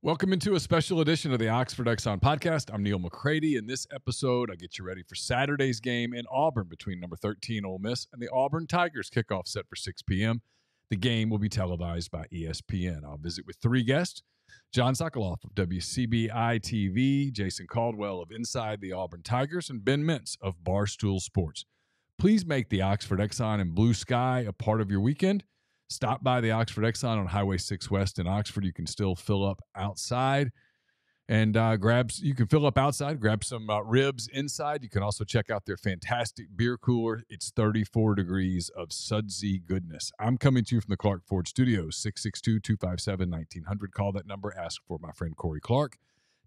Welcome into a special edition of the Oxford Exxon podcast. I'm Neil McCready. In this episode, I get you ready for Saturday's game in Auburn between number 13 Ole Miss and the Auburn Tigers. Kickoff set for 6 p.m. The game will be televised by ESPN. I'll visit with three guests: John Sokoloff of WCBI-TV, Jason Caldwell of Inside the Auburn Tigers, and Ben Mintz of Barstool Sports. Please make the Oxford Exxon and Blue Sky a part of your weekend. Stop by the Oxford Exxon on Highway 6 West in Oxford. You can still fill up outside and grab some ribs inside. You can also check out their fantastic beer cooler. It's 34 degrees of sudsy goodness. I'm coming to you from the Clark Ford Studios, 662-257-1900. Call that number. Ask for my friend Corey Clark.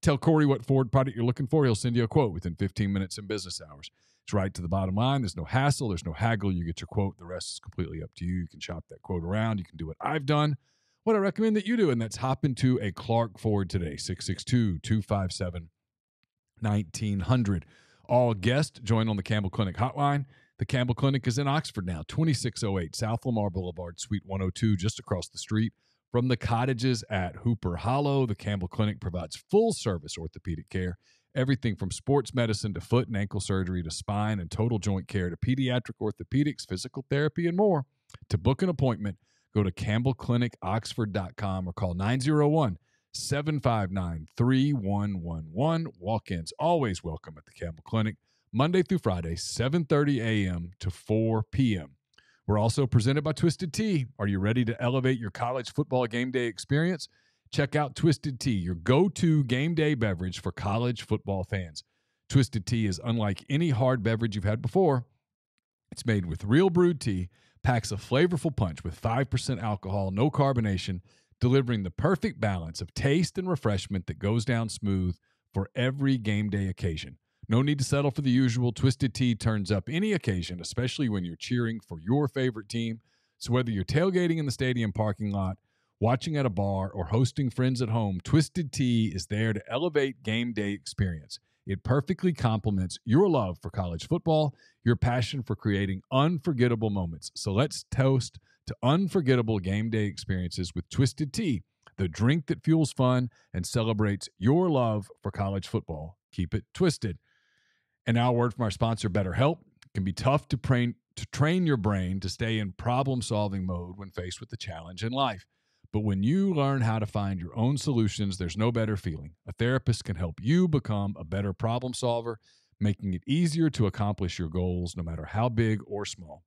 Tell Corey what Ford product you're looking for. He'll send you a quote within 15 minutes in business hours. It's right to the bottom line. There's no hassle. There's no haggle. You get your quote. The rest is completely up to you. You can shop that quote around. You can do what I've done, what I recommend that you do, and that's hop into a Clark Ford today, 662-257-1900. All guests join on the Campbell Clinic hotline. The Campbell Clinic is in Oxford now, 2608 South Lamar Boulevard, Suite 102, just across the street from the cottages at Hooper Hollow. The Campbell Clinic provides full-service orthopedic care. Everything from sports medicine to foot and ankle surgery to spine and total joint care to pediatric orthopedics, physical therapy, and more. To book an appointment, go to campbellclinicoxford.com or call 901-759-3111. Walk-ins always welcome at the Campbell Clinic, Monday through Friday, 7:30 a.m. to 4 p.m. We're also presented by Twisted Tea. Are you ready to elevate your college football game day experience? Check out Twisted Tea, your go-to game day beverage for college football fans. Twisted Tea is unlike any hard beverage you've had before. It's made with real brewed tea, packs a flavorful punch with 5% alcohol, no carbonation, delivering the perfect balance of taste and refreshment that goes down smooth for every game day occasion. No need to settle for the usual. Twisted Tea turns up any occasion, especially when you're cheering for your favorite team. So whether you're tailgating in the stadium parking lot, watching at a bar, or hosting friends at home, Twisted Tea is there to elevate game day experience. It perfectly complements your love for college football, your passion for creating unforgettable moments. So let's toast to unforgettable game day experiences with Twisted Tea, the drink that fuels fun and celebrates your love for college football. Keep it twisted. And now a word from our sponsor, BetterHelp. It can be tough to train your brain to stay in problem-solving mode when faced with a challenge in life. But when you learn how to find your own solutions, there's no better feeling. A therapist can help you become a better problem solver, making it easier to accomplish your goals, no matter how big or small.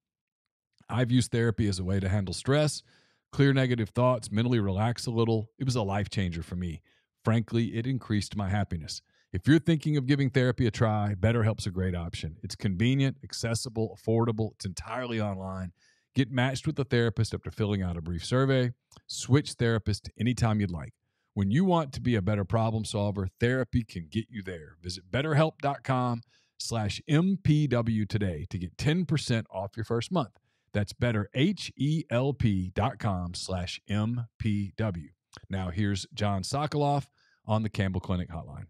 I've used therapy as a way to handle stress, clear negative thoughts, mentally relax a little. It was a life changer for me. Frankly, it increased my happiness. If you're thinking of giving therapy a try, BetterHelp's a great option. It's convenient, accessible, affordable. It's entirely online. Get matched with a therapist after filling out a brief survey. Switch therapist anytime you'd like. When you want to be a better problem solver, therapy can get you there. Visit betterhelp.com/MPW today to get 10% off your first month. That's betterhelp.com/MPW. Now here's John Sokoloff on the Campbell Clinic hotline.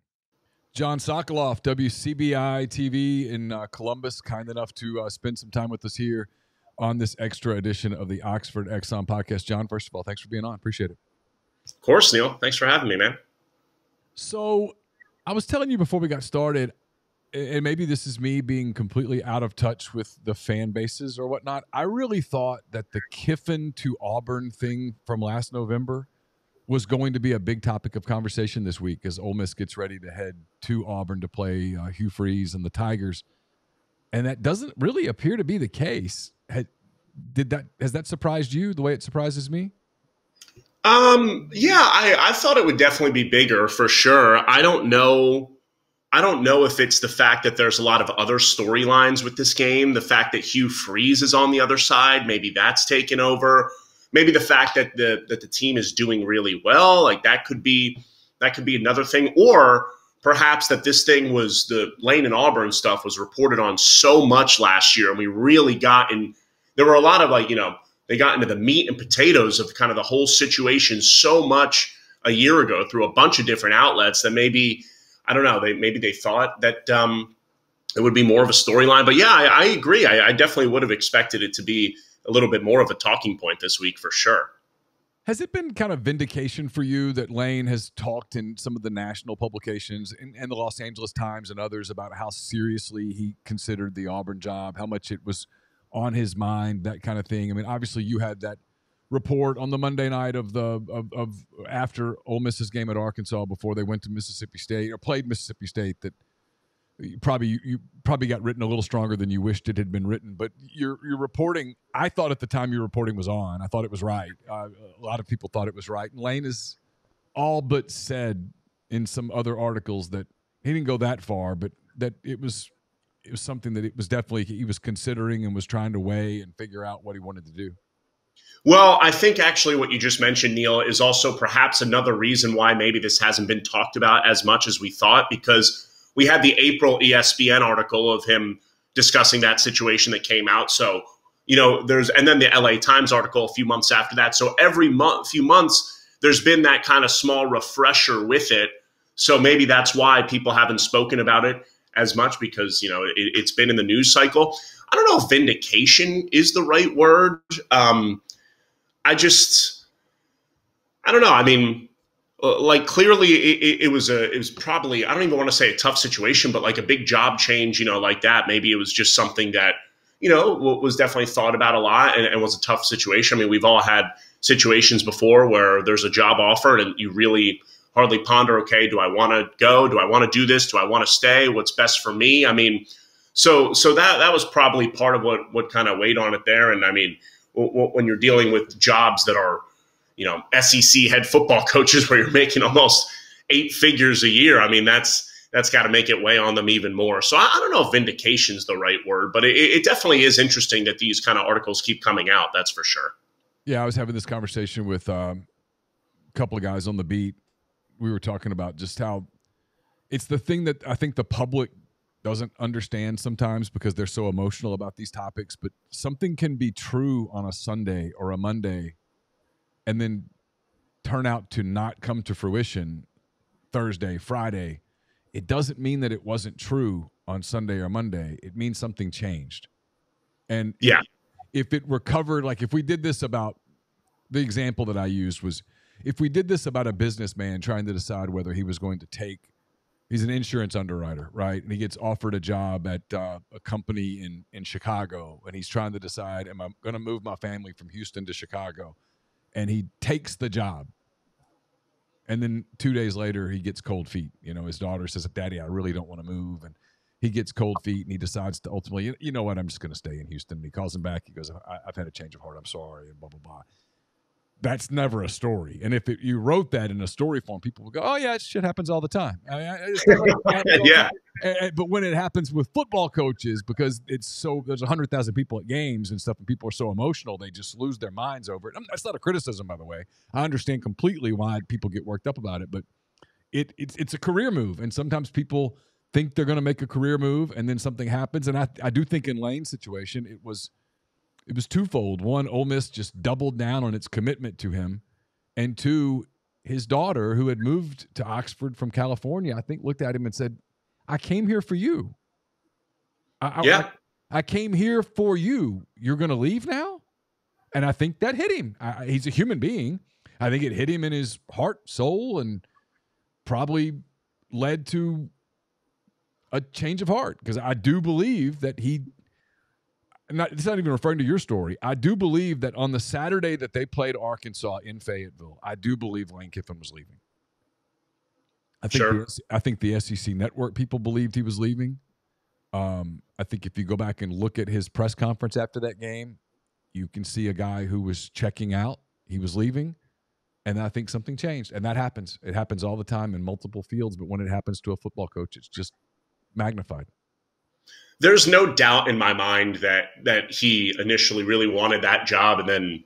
John Sokoloff, WCBI-TV in Columbus, kind enough to spend some time with us here on this extra edition of the Oxford Exxon podcast. John, first of all, thanks for being on. Appreciate it. Of course, Neil. Thanks for having me, man. So I was telling you before we got started, and maybe this is me being completely out of touch with the fan bases or whatnot, I really thought that the Kiffin to Auburn thing from last November was going to be a big topic of conversation this week as Ole Miss gets ready to head to Auburn to play Hugh Freeze and the Tigers. And that doesn't really appear to be the case. Has that surprised you the way it surprises me? Yeah, I thought it would definitely be bigger for sure. I don't know if it's the fact that there's a lot of other storylines with this game, the fact that Hugh Freeze is on the other side, maybe that's taken over. Maybe the fact that the team is doing really well, like that could be another thing, or perhaps that this thing was the Lane and Auburn stuff was reported on so much last year, and we really got in. There were a lot of they got into the meat and potatoes of kind of the whole situation so much a year ago through a bunch of different outlets that maybe I don't know they thought that it would be more of a storyline. But yeah, I agree. I definitely would have expected it to be a little bit more of a talking point this week for sure. Has it been kind of vindication for you that Lane has talked in some of the national publications and the Los Angeles Times and others about how seriously he considered the Auburn job, how much it was on his mind, that kind of thing? I mean, obviously you had that report on the Monday night of after Ole Miss's game at Arkansas before they went to Mississippi State or played Mississippi State that you probably got written a little stronger than you wished it had been written. But your reporting, I thought at the time your reporting was on. I thought it was right. A lot of people thought it was right. And Lane has all but said in some other articles that he didn't go that far, but that it was something that it was definitely he was considering and was trying to weigh and figure out what he wanted to do. Well, I think actually what you just mentioned, Neil, is also perhaps another reason why maybe this hasn't been talked about as much as we thought, because we had the April ESPN article of him discussing that situation that came out. So, and then the LA Times article a few months after that. So every few months, there's been that kind of small refresher with it. So maybe that's why people haven't spoken about it as much, because, it's been in the news cycle. I don't know if vindication is the right word. I don't know. I mean, like clearly it was probably, I don't even want to say a tough situation, but like a big job change, like that. Maybe it was just something that, was definitely thought about a lot and was a tough situation. I mean, we've all had situations before where there's a job offered and you really hardly ponder, okay, do I want to go? Do I want to do this? Do I want to stay? What's best for me? I mean, so that was probably part of what kind of weighed on it there. And I mean, when you're dealing with jobs that are, SEC head football coaches where you're making almost 8 figures a year, I mean, that's got to make it weigh on them even more. So I don't know if vindication is the right word, but it definitely is interesting that these kind of articles keep coming out. That's for sure. Yeah, I was having this conversation with a couple of guys on the beat. We were talking about just how it's the thing that I think the public doesn't understand sometimes because they're so emotional about these topics, but something can be true on a Sunday or a Monday and then turn out to not come to fruition Thursday, Friday. It doesn't mean that it wasn't true on Sunday or Monday. It means something changed. And yeah, if it recovered, like if we did this about, the example that I used was, if we did this about a businessman trying to decide whether he was going to he's an insurance underwriter, right? And he gets offered a job at a company in Chicago, and he's trying to decide, am I going to move my family from Houston to Chicago? And he takes the job. And then 2 days later, he gets cold feet. His daughter says, Daddy, I really don't want to move. And he gets cold feet, and he decides to ultimately, you know what, I'm just going to stay in Houston. And he calls him back. He goes, I've had a change of heart. I'm sorry, and blah, blah, blah. That's never a story. And if you wrote that in a story form, people would go, oh, yeah, shit happens all the time. Yeah. But when it happens with football coaches, because there's 100,000 people at games and stuff, and people are so emotional, they just lose their minds over it. That's not a criticism, by the way. I understand completely why people get worked up about it, but it's a career move. And sometimes people think they're going to make a career move, and then something happens. And I do think in Lane's situation, it was twofold. One, Ole Miss just doubled down on its commitment to him. And two, his daughter, who had moved to Oxford from California, I think looked at him and said, I came here for you. I came here for you. You're going to leave now? And I think that hit him. He's a human being. I think it hit him in his heart, soul, and probably led to a change of heart. Because I do believe that it's not even referring to your story. I do believe that on the Saturday that they played Arkansas in Fayetteville, I do believe Lane Kiffin was leaving. I think the SEC network people believed he was leaving. I think if you go back and look at his press conference after that game, you can see a guy who was checking out. He was leaving, and I think something changed. And that happens. It happens all the time in multiple fields, but when it happens to a football coach, it's just magnified. There's no doubt in my mind that he initially really wanted that job and then,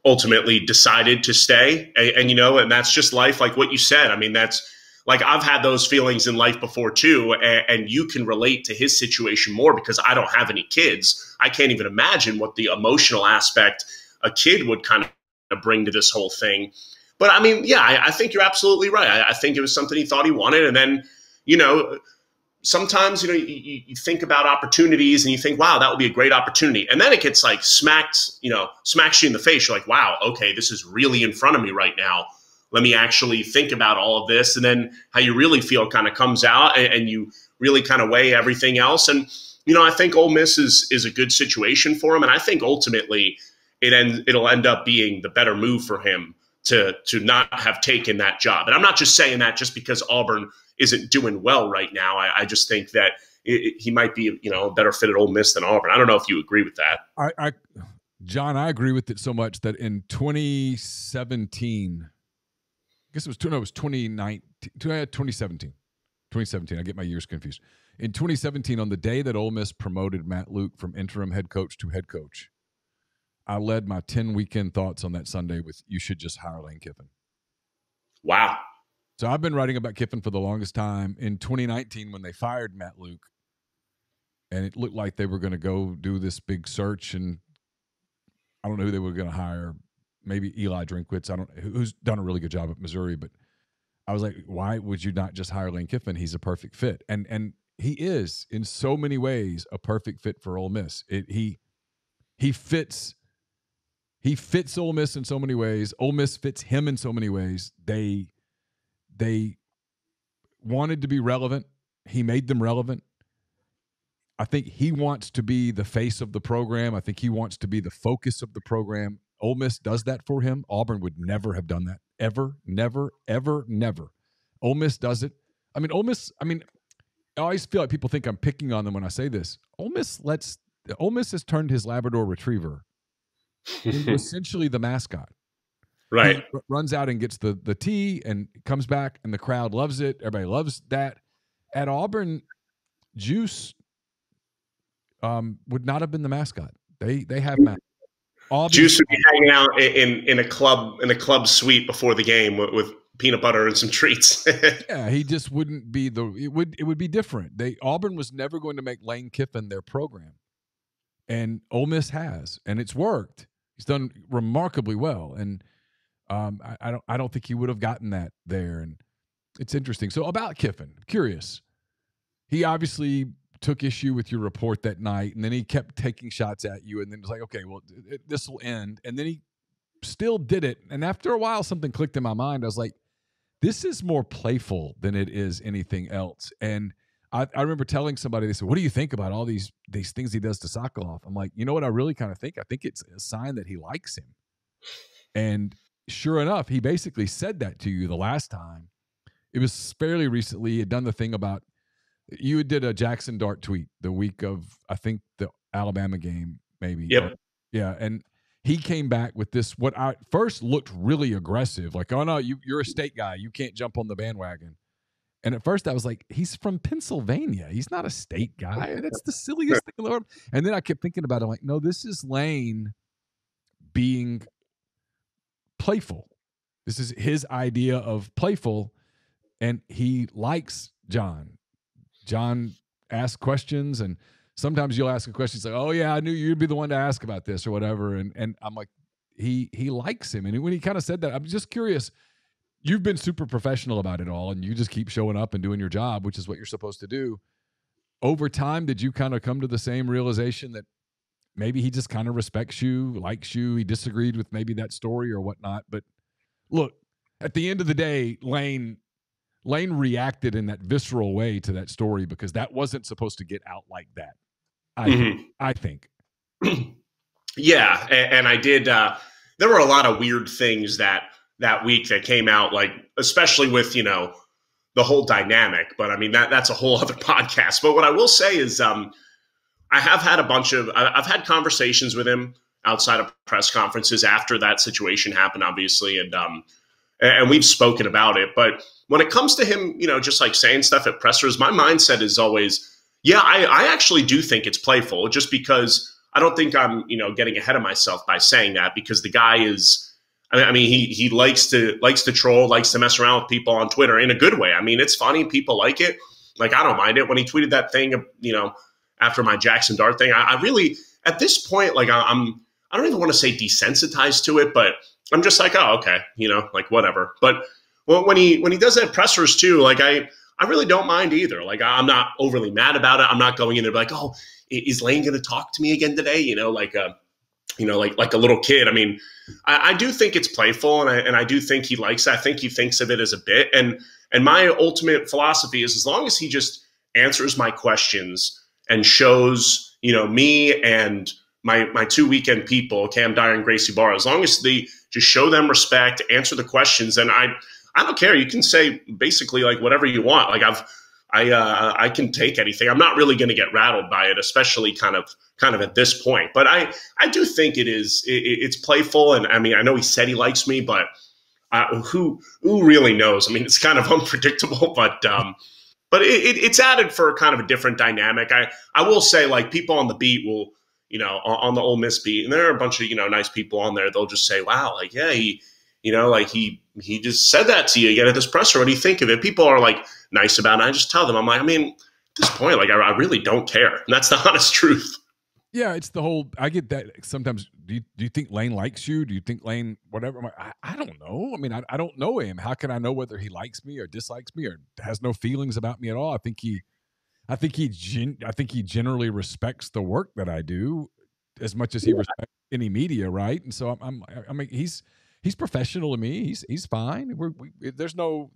ultimately decided to stay. And that's just life. Like what you said, I mean, that's like, I've had those feelings in life before too. And you can relate to his situation more because I don't have any kids. I can't even imagine what the emotional aspect a kid would kind of bring to this whole thing. But I mean, yeah, I think you're absolutely right. I think it was something he thought he wanted. And then, sometimes, you think about opportunities and you think, wow, that would be a great opportunity. And then it gets like smacks you in the face. You're like, wow, okay, this is really in front of me right now. Let me actually think about all of this. And then how you really feel kind of comes out, and you really kind of weigh everything else. And, I think Ole Miss is a good situation for him. And I think ultimately it'll end up being the better move for him to not have taken that job. And I'm not just saying that just because Auburn isn't doing well right now. I just think that he might be, a better fit at Ole Miss than Auburn. I don't know if you agree with that. John, I agree with it so much that in 2017, I guess it was 2019, 2017. 2017. I get my years confused. In 2017, on the day that Ole Miss promoted Matt Luke from interim head coach to head coach, I led my 10 weekend thoughts on that Sunday with, you should just hire Lane Kiffin. Wow. So I've been writing about Kiffin for the longest time. In 2019, when they fired Matt Luke, and it looked like they were going to go do this big search, and I don't know who they were going to hire. Maybe Eli Drinkwitz, who's done a really good job at Missouri, but I was like, why would you not just hire Lane Kiffin? He's a perfect fit. And he is, in so many ways, a perfect fit for Ole Miss. He fits Ole Miss in so many ways. Ole Miss fits him in so many ways. They wanted to be relevant. He made them relevant. I think he wants to be the face of the program. I think he wants to be the focus of the program. Ole Miss does that for him. Auburn would never have done that. Ever, never, ever, never. Ole Miss does it. I always feel like people think I'm picking on them when I say this. Ole Miss has turned his Labrador Retriever into essentially the mascot. Right. He runs out and gets the tee and comes back, and the crowd loves it. Everybody loves that. At Auburn, Juice would not have been the mascot. They have mascots. Juice would be hanging out in a club suite before the game with peanut butter and some treats. Yeah, he just wouldn't be it would be different. Auburn was never going to make Lane Kiffin their program, and Ole Miss has, and it's worked. He's done remarkably well, and I don't think he would have gotten that there. And it's interesting. So about Kiffin, curious. He obviously took issue with your report that night, and then he kept taking shots at you, and then it's like, okay, well, this will end. And then he still did it. And after a while, something clicked in my mind. I was like, this is more playful than it is anything else. And I remember telling somebody, they said, what do you think about all these things he does to Sokolov? I'm like, you know what I really kind of think? I think it's a sign that he likes him. And sure enough, he basically said that to you the last time. It was fairly recently. He had done the thing about, you did a Jackson Dart tweet the week of, I think, the Alabama game, maybe. Yep. Yeah, and he came back with this, what I first looked really aggressive, like, oh, no, you're a state guy. You can't jump on the bandwagon. And at first I was like, he's from Pennsylvania. He's not a state guy. That's the silliest thing in the world. And then I kept thinking about it. I'm like, no, this is Lane being playful. This is his idea of playful, and he likes John. John asks questions, and sometimes you'll ask a question. It's like, oh, yeah, I knew you'd be the one to ask about this or whatever. And I'm like, he likes him. And when he kind of said that, I'm just curious. You've been super professional about it all, and you just keep showing up and doing your job, which is what you're supposed to do. Over time, did you kind of come to the same realization that maybe he just kind of respects you, likes you, he disagreed with maybe that story or whatnot? But look, at the end of the day, Lane reacted in that visceral way to that story because that wasn't supposed to get out like that. I think. Yeah, and I did. There were a lot of weird things that week that came out, like especially with the whole dynamic. But I mean that's a whole other podcast. But what I will say is, I have had I've had conversations with him outside of press conferences after that situation happened, obviously, and we've spoken about it. But when it comes to him, just like saying stuff at pressers, my mindset is always, yeah, I actually do think it's playful, just because I don't think I'm, getting ahead of myself by saying that, because the guy is, I mean, he likes to troll, likes to mess around with people on Twitter in a good way. I mean, it's funny. People like it. Like, I don't mind it. When he tweeted that thing, after my Jackson Dart thing, I really, at this point, like I don't even want to say desensitized to it, but I'm just like, oh, okay, like whatever. But when he does that pressers too, like I I really don't mind either. Like, I'm not overly mad about it. I'm not going in there like, oh, is Lane going to talk to me again today? Like a little kid. I mean, I do think it's playful, and I do think he likes it. I think he thinks of it as a bit. And my ultimate philosophy is, as long as he just answers my questions and shows, me and my two weekend people, Cam Dyer and Gracie Barr, as long as they just show them respect, answer the questions, and I don't care. You can say basically like whatever you want. Like I can take anything. I'm not really going to get rattled by it, especially kind of at this point. But I do think it's playful. And I mean, I know he said he likes me, but who really knows? I mean, it's kind of unpredictable, but it's added for kind of a different dynamic. I will say, like, people on the beat will, on the Ole Miss beat, and there are a bunch of, nice people on there. They'll just say, wow, like, yeah, he just said that to you again at this presser. What do you think of it? People are like nice about it. I just tell them, I'm like, I mean, at this point, like, I really don't care. And that's the honest truth. Yeah, it's the whole. I get that sometimes. Do you think Lane likes you? Do you think Lane whatever? I'm like, I don't know. I mean, I don't know him. How can I know whether he likes me or dislikes me or has no feelings about me at all? I think he generally respects the work that I do as much as he respects any media, right? And so I mean, he's professional to me. He's fine. There's no.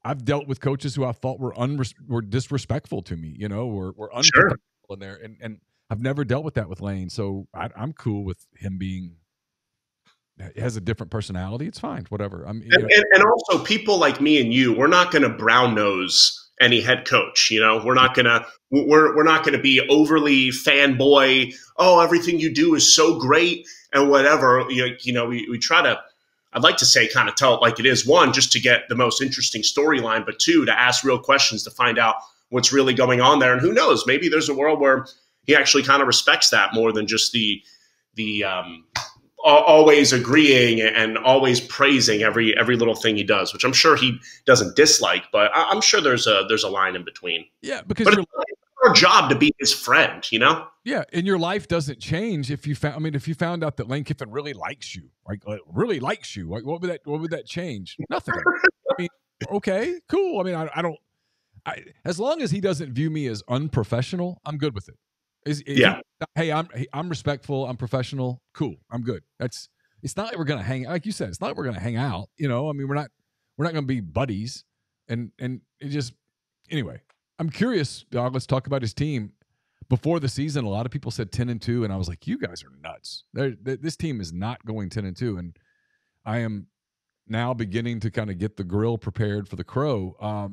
I've dealt with coaches who I thought were disrespectful to me. Were unprofessional in there, and I've never dealt with that with Lane. So I'm cool with him being. He has a different personality. It's fine. Whatever. And also people like me and you, we're not going to brown nose any head coach. We're not gonna be overly fanboy. Oh, everything you do is so great and whatever. We try to. I'd like to say kind of tell it like it is. One, just to get the most interesting storyline, but two, to ask real questions to find out what's really going on there. And who knows? Maybe there's a world where he actually kind of respects that more than just the always agreeing and always praising every little thing he does, which I'm sure he doesn't dislike, but I'm sure there's a line in between. Yeah, because it's our job to be his friend, Yeah, and your life doesn't change if you found out that Lane Kiffin really likes you, like really likes you. Like, what would that change? Nothing. I mean, okay, cool. I mean, as long as he doesn't view me as unprofessional, I'm good with it. Hey, I'm respectful. I'm professional. Cool. I'm good. It's not like we're gonna hang. Like you said, it's not like we're gonna hang out. I mean, we're not gonna be buddies. And it just anyway. I'm curious, dog. Let's talk about his team. Before the season, a lot of people said 10-2, and I was like, you guys are nuts. This team is not going 10-2, and I am now beginning to kind of get the grill prepared for the Crow.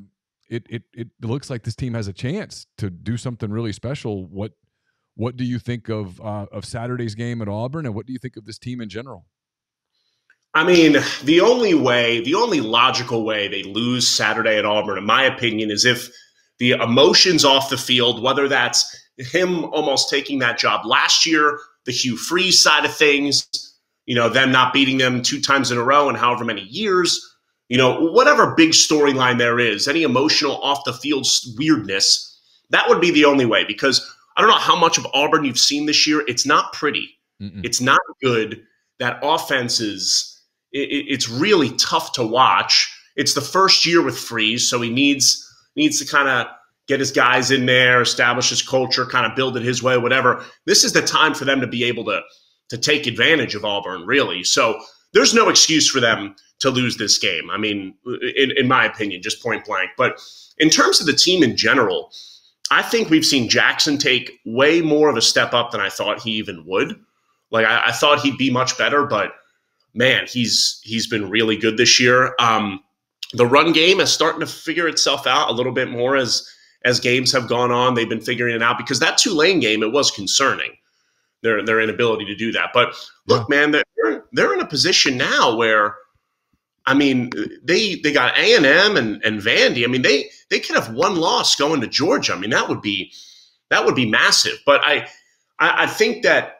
It looks like this team has a chance to do something really special. What do you think of Saturday's game at Auburn, and what do you think of this team in general? I mean, the only logical way they lose Saturday at Auburn, in my opinion, is if the emotions off the field, whether that's him almost taking that job last year, the Hugh Freeze side of things, them not beating them 2 times in a row in however many years, whatever big storyline there is, any emotional off the field weirdness, that would be the only way, because I don't know how much of Auburn you've seen this year. It's not pretty. Mm-mm. It's not good. That offense it's really tough to watch. It's the first year with Freeze, so he needs to kind of get his guys in there, establish his culture, kind of build it his way, whatever. This is the time for them to be able to take advantage of Auburn, really. So there's no excuse for them to lose this game. I mean, in my opinion, just point blank. But in terms of the team in general, I think we've seen Jackson take way more of a step up than I thought he even would. Like, I thought he'd be much better, but man, he's been really good this year. The run game is starting to figure itself out a little bit more as games have gone on. They've been figuring it out, because that Tulane game, it was concerning, their inability to do that. But look, man, they're in a position now where, I mean, they got A&M and Vandy. I mean, they could have one loss going to Georgia. I mean, that would be massive. But I think that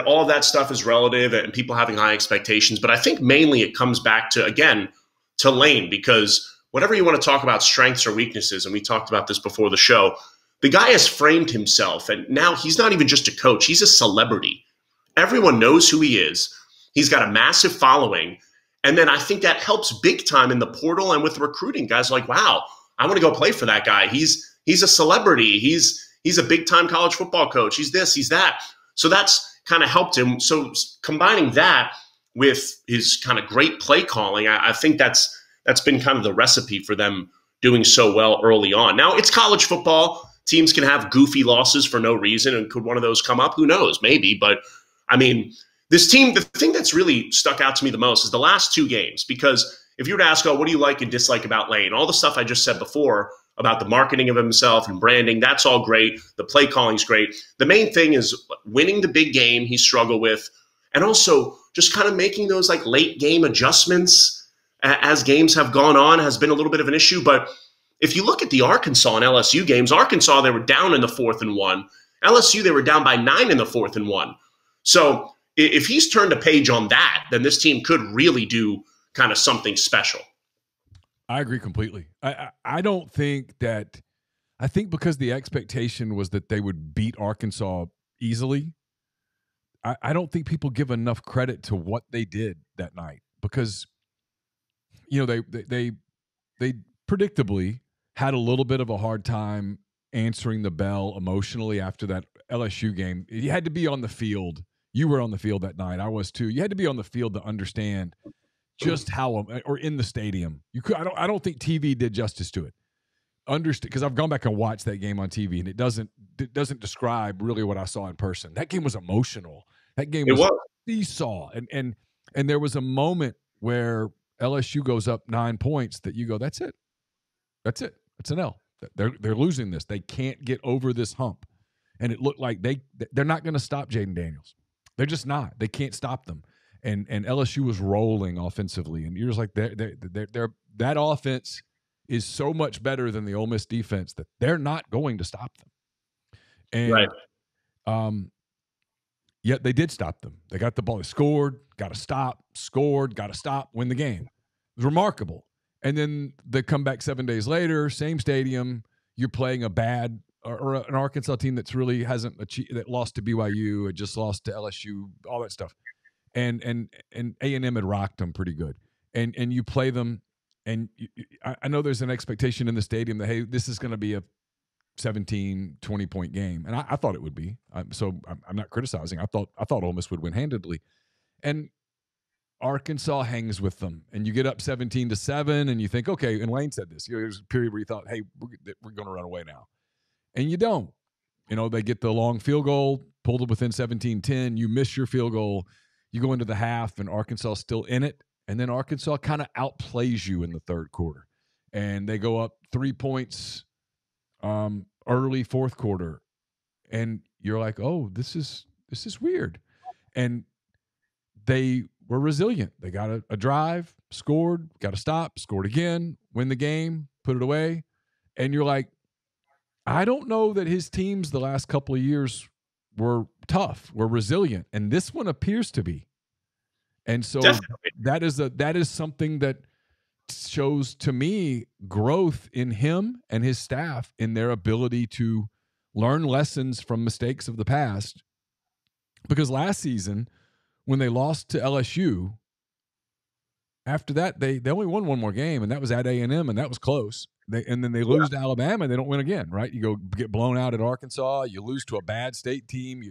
all of that stuff is relative and people having high expectations. But I think mainly it comes back to, again, to Lane, because whatever you want to talk about strengths or weaknesses, and we talked about this before the show, the guy has framed himself, and now he's not even just a coach. He's a celebrity. Everyone knows who he is. He's got a massive following. And then I think that helps big time in the portal and with recruiting. Guys are like, wow, I want to go play for that guy. He's a celebrity. He's a big time college football coach. He's this, he's that. So that's kind of helped him. So combining that with his kind of great play calling, I think that's been kind of the recipe for them doing so well early on. Now, it's college football. Teams can have goofy losses for no reason, and could one of those come up? Who knows? Maybe. But, I mean, this team, the thing that's really stuck out to me the most is the last two games. Because if you were to ask, what do you like and dislike about Lane? All the stuff I just said before about the marketing of himself and branding, that's all great. The play calling's great. The main thing is winning the big game he struggled with, and also just kind of making those like late game adjustments as games have gone on has been a little bit of an issue. But if you look at the Arkansas and LSU games, Arkansas, they were down in the 4th and 1. LSU, they were down by 9 in the 4th and 1. So if he's turned a page on that, then this team could really do kind of something special. I agree completely. I don't think that – I think because the expectation was that they would beat Arkansas easily, I don't think people give enough credit to what they did that night because – you know, they predictably had a little bit of a hard time answering the bell emotionally after that LSU game. You had to be on the field. You were on the field that night. I was too. You had to be on the field to understand just how, or in the stadium. You could. I don't think TV did justice to it. Understand, because I've gone back and watched that game on TV, and it doesn't describe really what I saw in person. That game was emotional. That game was seesaw, and there was a moment where LSU goes up 9 points that you go, that's it. That's it. It's an L. They're losing this. They can't get over this hump. And it looked like they're not going to stop Jaden Daniels. They're just not. They can't stop them. And LSU was rolling offensively. And you're just like, that offense is so much better than the Ole Miss defense that they're not going to stop them. And right. Yet they did stop them. They got the ball. They scored, got to stop, scored, got to stop, win the game. It was remarkable. And then they come back 7 days later, same stadium. You're playing a bad or an Arkansas team that's really hasn't achieved, that lost to BYU, it just lost to LSU, all that stuff. And A&M had rocked them pretty good. And you play them, and I know there's an expectation in the stadium that, hey, this is going to be a 17, 20-point game. And I thought it would be. So I'm not criticizing. I thought Ole Miss would win handedly. And Arkansas hangs with them. And you get up 17-7, and you think, okay, and Lane said this. There's a period where you thought, hey, we're going to run away now. And you don't. They get the long field goal, pulled it within 17-10. You miss your field goal. You go into the half, and Arkansas is still in it. And then Arkansas kind of outplays you in the third quarter. And they go up 3 points early fourth quarter, and you're like, oh, this is weird. And they were resilient. They got a drive, scored, got to stop, scored again, win the game, put it away. And you're like, I don't know that his teams the last couple of years were tough, were resilient, and this one appears to be. And so Definitely. that is something that shows to me growth in him and his staff in their ability to learn lessons from mistakes of the past. Because last season, when they lost to LSU, after that, they only won one more game, and that was at A&M, and that was close. And then they lose to Alabama, and they don't win again, right? You go get blown out at Arkansas. You lose to a bad state team.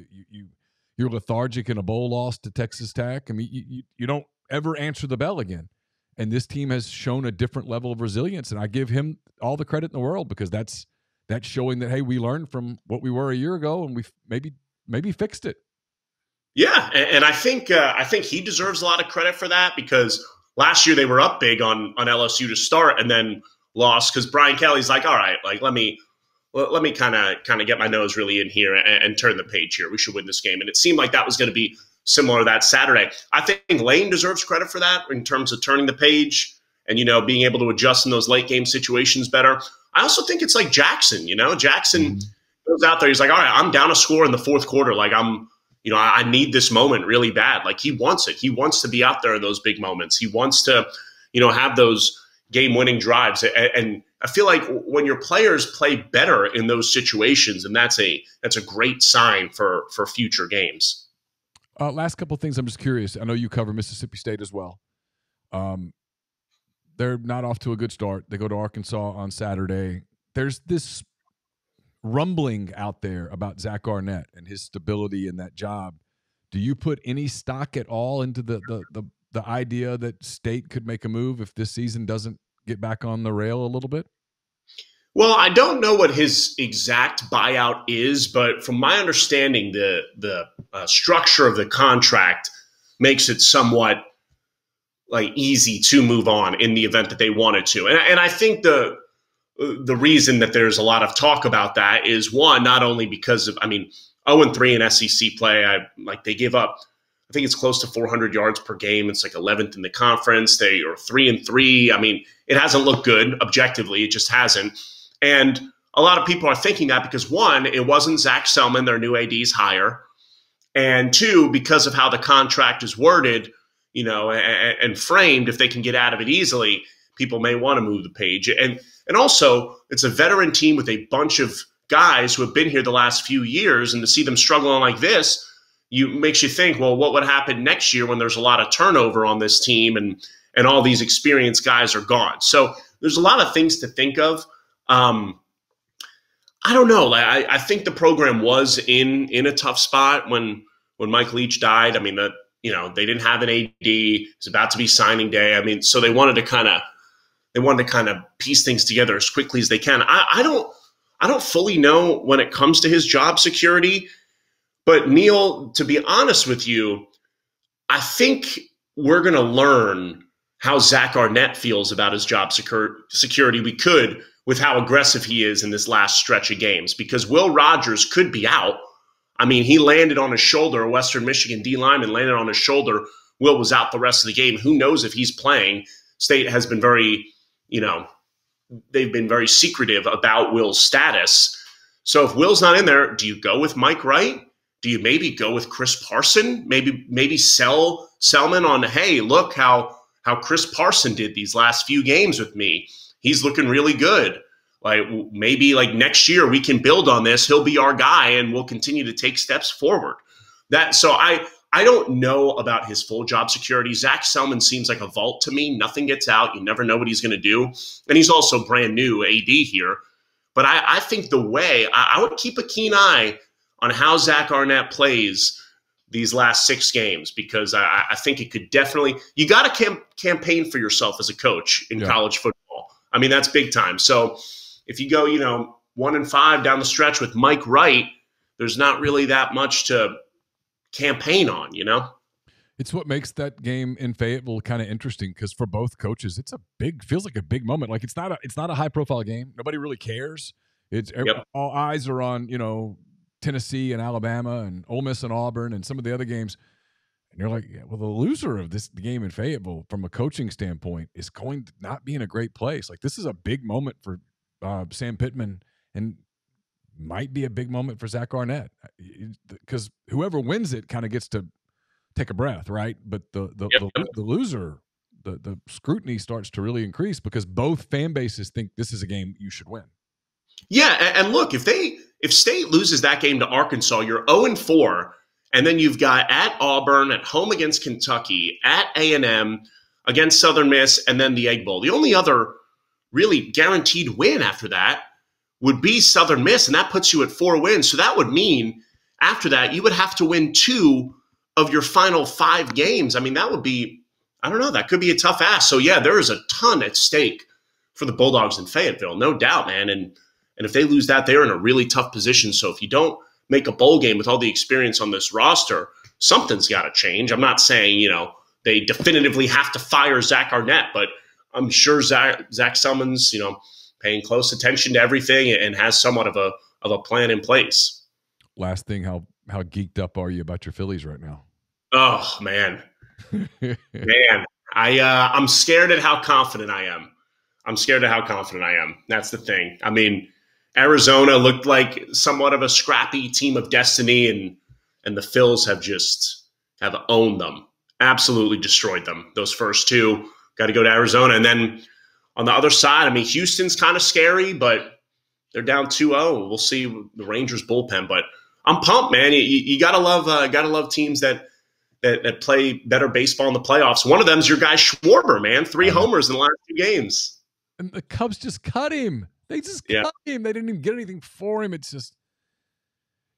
You're lethargic in a bowl loss to Texas Tech. I mean, you don't ever answer the bell again. And this team has shown a different level of resilience, and I give him all the credit in the world because that's showing that, hey, we learned from what we were a year ago, and we've maybe fixed it. Yeah, and I think he deserves a lot of credit for that because last year they were up big on LSU to start and then lost because Brian Kelly's like, all right, like let me kind of get my nose really in here and turn the page here. We should win this game, and it seemed like that was going to be similar that Saturday. I think Lane deserves credit for that in terms of turning the page and, being able to adjust in those late game situations better. I also think it's like Jackson, Jackson goes out there. He's like, all right, I'm down a score in the fourth quarter. Like I need this moment really bad. Like he wants it. He wants to be out there in those big moments. He wants to, have those game winning drives. And I feel like when your players play better in those situations, and that's a great sign for future games. Last couple of things. I'm just curious. I know you cover Mississippi State as well. They're not off to a good start. They go to Arkansas on Saturday. There's this rumbling out there about Zach Arnett and his stability in that job. Do you put any stock at all into the idea that State could make a move if this season doesn't get back on the rail a little bit? Well, I don't know what his exact buyout is, but from my understanding, the structure of the contract makes it somewhat like easy to move on in the event that they wanted to. And I think the reason that there's a lot of talk about that is, one, not only because of, 0-3 in SEC play, they give up, I think it's close to 400 yards per game. It's like 11th in the conference. They are 3-3. It hasn't looked good objectively. It just hasn't. And a lot of people are thinking that because, one, it wasn't Zach Selman, their new AD's hire. And two, because of how the contract is worded, and framed, if they can get out of it easily, people may want to move the page. And also, it's a veteran team with a bunch of guys who have been here the last few years, and to see them struggling like this, makes you think, well, what would happen next year when there's a lot of turnover on this team and all these experienced guys are gone? So there's a lot of things to think of. I don't know. I think the program was in a tough spot when Mike Leach died. They didn't have an AD. It was about to be signing day. So they wanted to kind of piece things together as quickly as they can. I don't fully know when it comes to his job security, but Neil, to be honest with you, I think we're going to learn how Zach Arnett feels about his job security. We could, with how aggressive he is in this last stretch of games, because Will Rogers could be out. He landed on his shoulder. A Western Michigan D lineman landed on his shoulder. Will was out the rest of the game. Who knows if he's playing? State has been very, they've been very secretive about Will's status. So if Will's not in there, do you go with Mike Wright? Do you maybe go with Chris Parson? Maybe sell Selman on, hey, look how Chris Parson did these last few games with me. He's looking really good. Maybe next year we can build on this. He'll be our guy, and we'll continue to take steps forward. So I don't know about his full job security. Zach Selman seems like a vault to me. Nothing gets out. You never know what he's going to do. And he's also brand new AD here. But I think I would keep a keen eye on how Zach Arnett plays these last 6 games, because I think it could definitely – you got to campaign for yourself as a coach in college football. That's big time. So if you go, 1-5 down the stretch with Mike Wright, there's not really that much to campaign on, It's what makes that game in Fayetteville kind of interesting, because for both coaches, feels like a big moment. It's not a high profile game. Nobody really cares. All eyes are on, Tennessee and Alabama and Ole Miss and Auburn and some of the other games. And you're like, the loser of the game in Fayetteville from a coaching standpoint is going to not be in a great place. This is a big moment for Sam Pittman, and might be a big moment for Zach Arnett, because whoever wins it kind of gets to take a breath, right? But the loser, the scrutiny starts to really increase, because both fan bases think this is a game you should win. Yeah, and look, if State loses that game to Arkansas, you're 0-4, and then you've got at Auburn, at home against Kentucky, at A&M, against Southern Miss, and then the Egg Bowl. The only other really guaranteed win after that would be Southern Miss, and that puts you at 4 wins. So that would mean after that you would have to win 2 of your final 5 games. That would be, I don't know, that could be a tough ask. So yeah, there is a ton at stake for the Bulldogs in Fayetteville, no doubt, man. And if they lose that, they're in a really tough position. So if you don't make a bowl game with all the experience on this roster, something's got to change. I'm not saying, they definitively have to fire Zach Arnett, but I'm sure Zach Selman's, paying close attention to everything and has somewhat of a plan in place. Last thing, how geeked up are you about your Phillies right now? Oh man, I'm scared at how confident I am. That's the thing. Arizona looked like somewhat of a scrappy team of destiny, and the Phils have owned them, absolutely destroyed them. Those first 2, got to go to Arizona. And then on the other side, Houston's kind of scary, but they're down 2-0. We'll see the Rangers bullpen, but I'm pumped, man. You gotta love teams that that play better baseball in the playoffs. One of them is your guy Schwarber, man. 3 homers in the last 2 games. And the Cubs just cut him. They just cut him. They didn't even get anything for him. It's just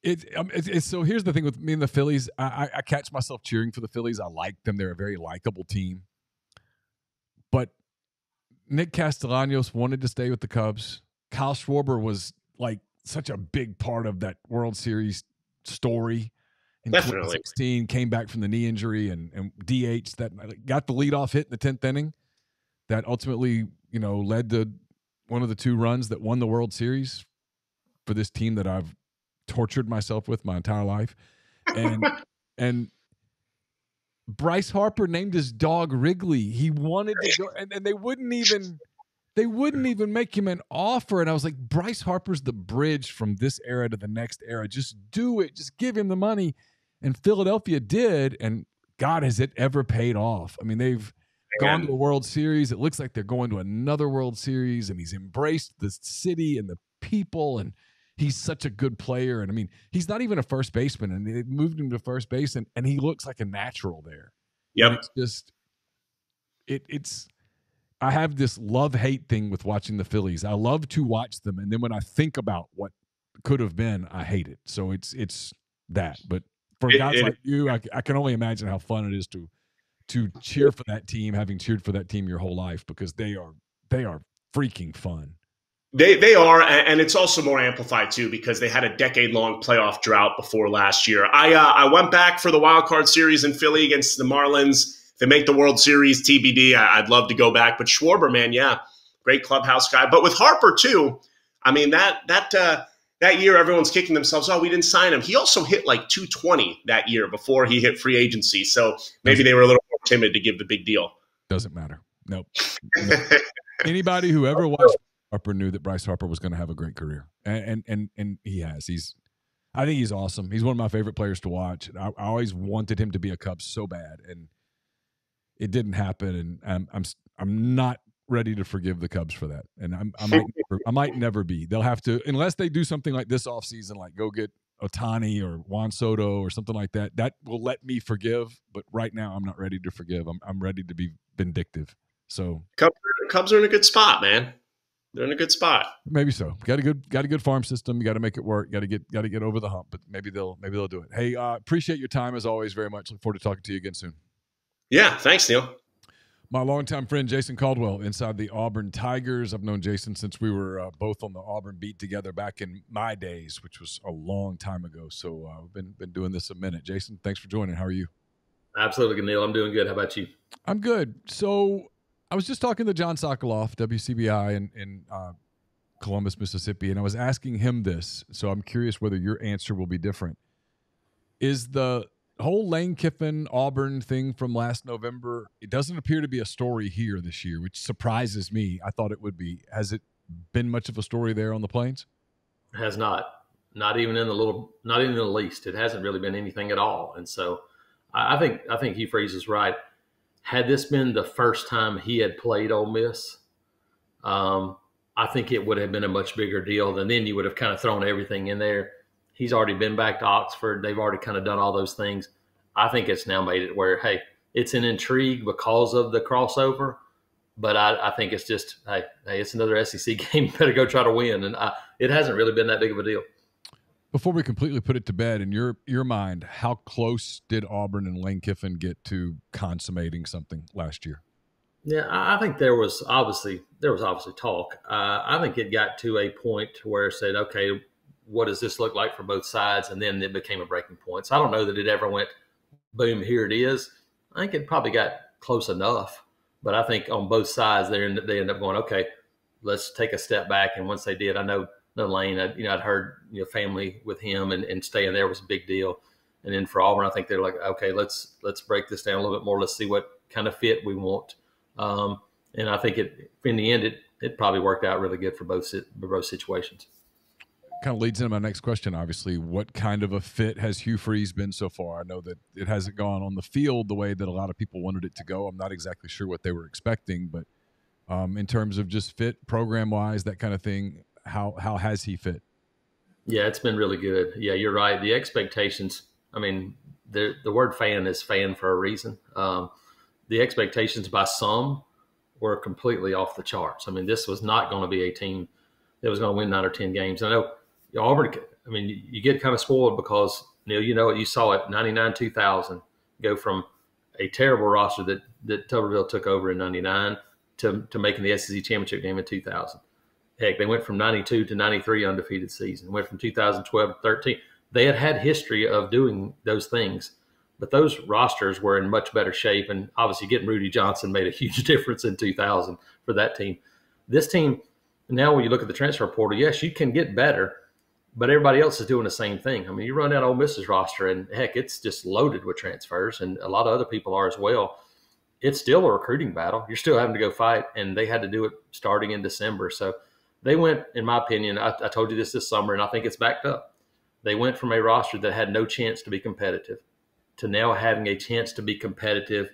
it's so here's the thing with me and the Phillies. I catch myself cheering for the Phillies. I like them. They're a very likable team. But Nick Castellanos wanted to stay with the Cubs. Kyle Schwarber was like such a big part of that World Series story. In 2016, came back from the knee injury and DH that got the leadoff hit in the 10th inning that ultimately, led to one of the 2 runs that won the World Series for this team that I've tortured myself with my entire life. And Bryce Harper named his dog Wrigley. He wanted to go, and they wouldn't even make him an offer. And I was like, Bryce Harper's the bridge from this era to the next era. Just do it. Just give him the money. And Philadelphia did, and God, has it ever paid off? I mean, they've gone to a World Series. It looks like they're going to another World Series, and he's embraced the city and the people, and he's such a good player. And, I mean, he's not even a first baseman, and they moved him to first base, and he looks like a natural there. Yep. It's just it's I have this love-hate thing with watching the Phillies. I love to watch them, and then when I think about what could have been, I hate it. So it's that. But for guys like you, I can only imagine how fun it is to cheer for that team, having cheered for that team your whole life, because they are freaking fun. They are, and it's also more amplified too because they had a decade-long playoff drought before last year. I went back for the wild card series in Philly against the Marlins. If they make the World Series, TBD. I'd love to go back, but Schwarber, man, great clubhouse guy. But with Harper too, I mean that year, everyone's kicking themselves. Oh, we didn't sign him. He also hit like 220 that year before he hit free agency. So maybe they were a little more timid to give the big deal. Doesn't matter. Nope. Anybody who ever watched Harper knew that Bryce Harper was going to have a great career, and he has. I think he's awesome. He's one of my favorite players to watch. I always wanted him to be a Cub so bad, and it didn't happen. And I'm not ready to forgive the Cubs for that, and I might never be. They'll have to, unless they do something like this offseason, like go get Ohtani or Juan Soto or something like that. That will let me forgive, but right now I'm not ready to forgive. I'm ready to be vindictive. So Cubs are in a good spot, man. They're in a good spot. Maybe so. Got a good farm system. You got to make it work. Got to get over the hump. But maybe they'll do it. Hey, appreciate your time as always very much. Look forward to talking to you again soon. Yeah, thanks, Neil. My longtime friend Jason Caldwell inside the Auburn Tigers. I've known Jason since we were both on the Auburn beat together back in my days, which was a long time ago. So we've been doing this a minute. Jason, thanks for joining. How are you? Absolutely, Neil. I'm doing good. How about you? I'm good. So I was just talking to John Sokoloff, WCBI in Columbus, Mississippi, and I was asking him this. So I'm curious whether your answer will be different. Is the whole Lane Kiffin Auburn thing from last November, it doesn't appear to be a story here this year, which surprises me. I thought it would be. Has it been much of a story there on the Plains? It has not. Not even in the least. It hasn't really been anything at all. And so I think Hugh Freeze is right. Had this been the first time he had played Ole Miss, I think it would have been a much bigger deal. And then you would have kind of thrown everything in there. He's already been back to Oxford. They've already kind of done all those things. I think it's now made it where, hey, it's an intrigue because of the crossover. But I think it's just, hey, it's another SEC game. You better go try to win. And it hasn't really been that big of a deal. Before we completely put it to bed, in your mind, how close did Auburn and Lane Kiffin get to consummating something last year? Yeah, I think there was obviously talk. I think it got to a point where it said, okay, what does this look like for both sides? And then it became a breaking point. So I don't know that it ever went, boom, here it is. I think it probably got close enough. But I think on both sides, they end up going, okay, let's take a step back. And once they did, I know Lane, I'd heard family with him and staying there was a big deal. And then for Auburn, I think they're like, okay, let's break this down a little bit more. Let's see what kind of fit we want. And I think in the end, it probably worked out really good for both situations. Kind of leads into my next question, obviously. What kind of a fit has Hugh Freeze been so far? I know that it hasn't gone on the field the way that a lot of people wanted it to go. I'm not exactly sure what they were expecting, but in terms of just fit, program-wise, that kind of thing, how has he fit? Yeah, it's been really good. Yeah, you're right. The expectations, I mean, the word fan is fan for a reason. The expectations by some were completely off the charts. I mean, this was not going to be a team that was going to win 9 or 10 games. I know Auburn, I mean, you get kind of spoiled because, Neil, you know what, you saw it 99, 2000 go from a terrible roster that Tuberville took over in 99 to making the SEC championship game in 2000. Heck, they went from 92 to 93 undefeated season, went from 2012 to 13. They had history of doing those things, but those rosters were in much better shape. And obviously getting Rudy Johnson made a huge difference in 2000 for that team. This team, now when you look at the transfer portal, yes, you can get better, but everybody else is doing the same thing. I mean, you run down Ole Miss's roster, and heck, it's just loaded with transfers, and a lot of other people are as well. It's still a recruiting battle. You're still having to go fight, and they had to do it starting in December. So they went, in my opinion, I told you this summer, and I think it's backed up. They went from a roster that had no chance to be competitive to now having a chance to be competitive